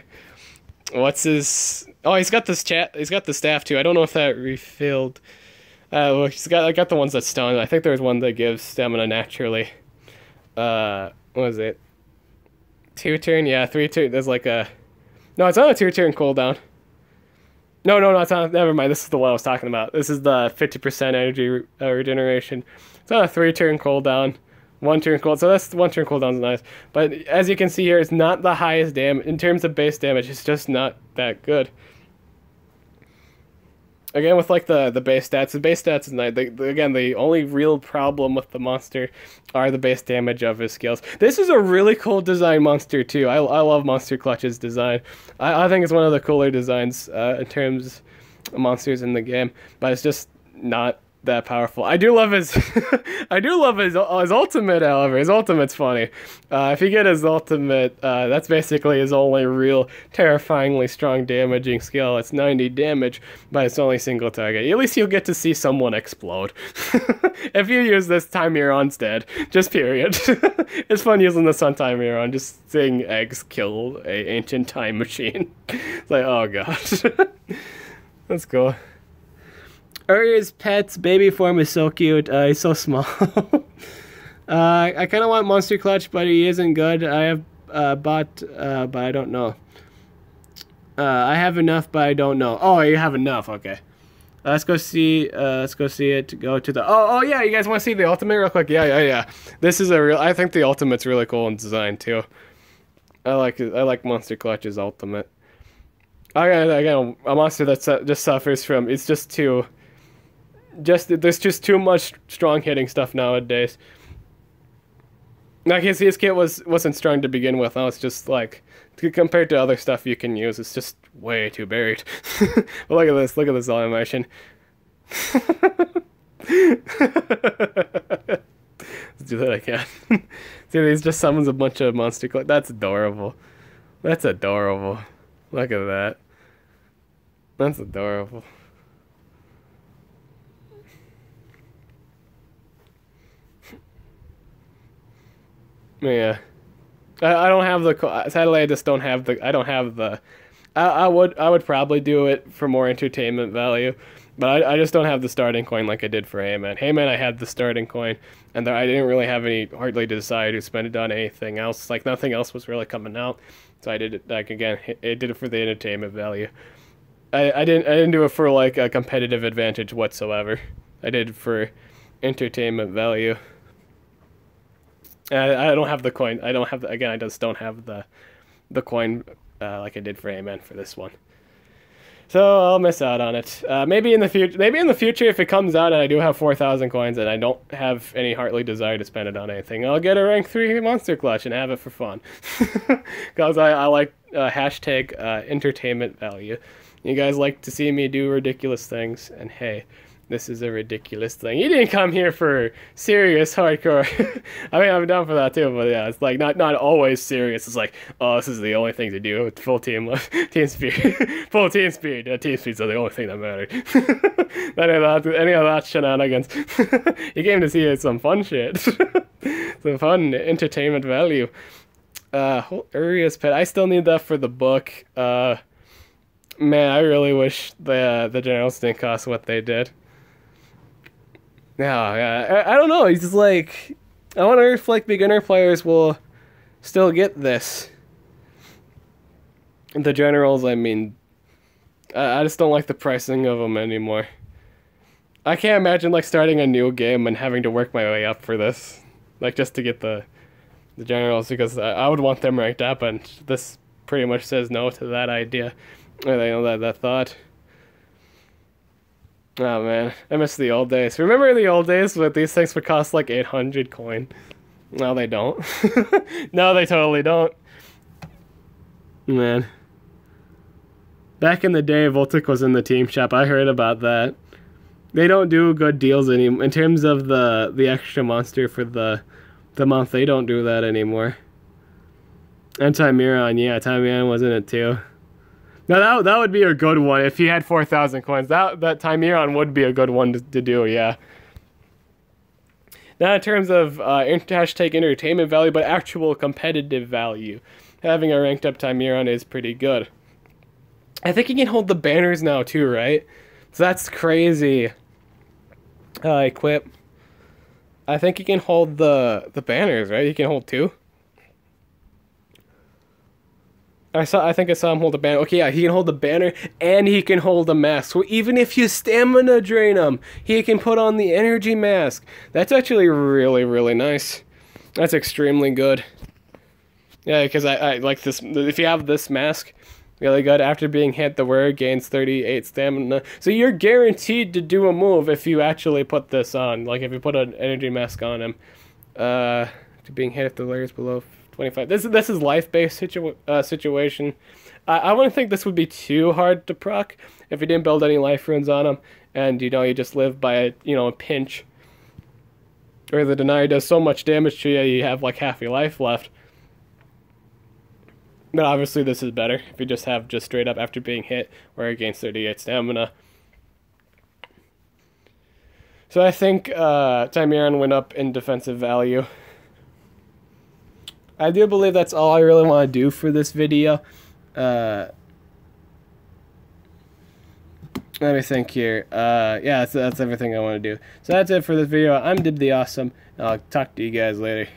Speaker 1: What's his? Oh, he's got this He's got the staff too. I don't know if that refilled. Well, I got the ones that stun. I think there's one that gives stamina naturally. What was it? 2 turn? Yeah, 3 turn. There's like a. No, it's on a 2 turn cooldown. No, it's not. Never mind. This is the one I was talking about. This is the 50% energy regeneration. It's on a 3 turn cooldown. 1 turn cooldown. So that's 1 turn cooldown's nice. But as you can see here, it's not the highest damage in terms of base damage. It's just not that good. Again, with like the base stats, is nice. Again, the only real problem with the monster are the base damage of his skills. This is a really cool design monster too. I love Monster Clutch's design. I think it's one of the cooler designs in terms of monsters in the game. But it's just not that powerful. I do love his I do love his ultimate, however. His ultimate's funny. If you get his ultimate, that's basically his only real terrifyingly strong damaging skill. It's 90 damage, but it's only single target. At least you'll get to see someone explode. If you use this Timeir instead, just period. It's fun using this on Timeir, just seeing eggs kill a ancient time machine. It's like, oh god. That's cool. Uri's pet's baby form is so cute. He's so small. I kind of want Monster Clutch, but he isn't good. I have bought, but I don't know. I have enough, but I don't know. Oh, you have enough. Okay. Let's go see. Let's go see it. Go to the. Oh yeah. You guys want to see the ultimate real quick? Yeah. This is a real. I think the ultimate's really cool in design too. I like Monster Clutch's ultimate. I got a monster that just suffers from. It's just too. There's just too much strong hitting stuff nowadays. Like his kit wasn't strong to begin with. Now it's just like compared to other stuff you can use, it's just way too buried. But look at this animation. Let's do that again. See, these just summons a bunch of monster. That's adorable. That's adorable. Look at that. That's adorable. Yeah, I don't have the. Sadly, I just don't have the. I don't have the. I would probably do it for more entertainment value, but I just don't have the starting coin like I did for Heyman. Heyman, I had the starting coin, and I didn't really have any hardly to decide to spend it on anything else. Like nothing else was really coming out, so I did it like again. I did it for the entertainment value. I didn't do it for like a competitive advantage whatsoever. I did it for entertainment value. I don't have the coin. I don't have the, again. I just don't have the coin like I did for Amen for this one. So I'll miss out on it. Maybe in the future. Maybe in the future, if it comes out and I do have 4,000 coins and I don't have any heartly desire to spend it on anything, I'll get a rank 3 Monster Clutch and have it for fun. Because I like hashtag entertainment value. You guys like to see me do ridiculous things, and hey. This is a ridiculous thing. You didn't come here for serious hardcore. I mean, I'm down for that too, but yeah, it's like not always serious. It's like, oh, this is the only thing to do with full team speed, full team speed. Team speeds are the only thing that matters. any of that shenanigans. You came to see some fun shit, some fun entertainment value. Uri's pet. I still need that for the book. Man, I really wish the generals didn't cost what they did. Yeah, I don't know. It's just like, I wonder if like beginner players will still get this. The generals, I mean, I just don't like the pricing of them anymore. I can't imagine like starting a new game and having to work my way up for this, like just to get the generals, because I would want them ranked up, and this pretty much says no to that idea, or that thought. Oh man, I miss the old days. Remember the old days when these things would cost like 800 coin? No, they don't. No, they totally don't. Man. Back in the day, Voltic was in the team shop. I heard about that. They don't do good deals anymore. In terms of the extra monster for the month, they don't do that anymore. And Timeiron, yeah, Timeiron was in it too. Now that would be a good one if he had 4,000 coins. That Timeiron would be a good one to do, yeah. Not in terms of hashtag entertainment value, but actual competitive value. Having a ranked up Timeiron is pretty good. I think he can hold the banners now too, right? So that's crazy. Equip. I think he can hold the banners, right? He can hold 2. I think I saw him hold a banner. Okay, yeah, he can hold the banner and he can hold a mask. So even if you stamina drain him, he can put on the energy mask. That's actually really, really nice. That's extremely good. Yeah, because I like this. If you have this mask, really good. After being hit, the wearer gains 38 stamina. So you're guaranteed to do a move if you actually put this on. Like if you put an energy mask on him. To being hit if the wearer is below 25. This is life-based situation. I wouldn't think this would be too hard to proc if you didn't build any life runes on him. and you just live by a pinch. Or the denier does so much damage to you, you have like half your life left. But obviously this is better if you just have straight up after being hit, or against 38 stamina. So I think Timeron went up in defensive value. I do believe that's all I really want to do for this video. Let me think here. Yeah, that's everything I want to do. So that's it for this video. I'm Dib the Awesome, and I'll talk to you guys later.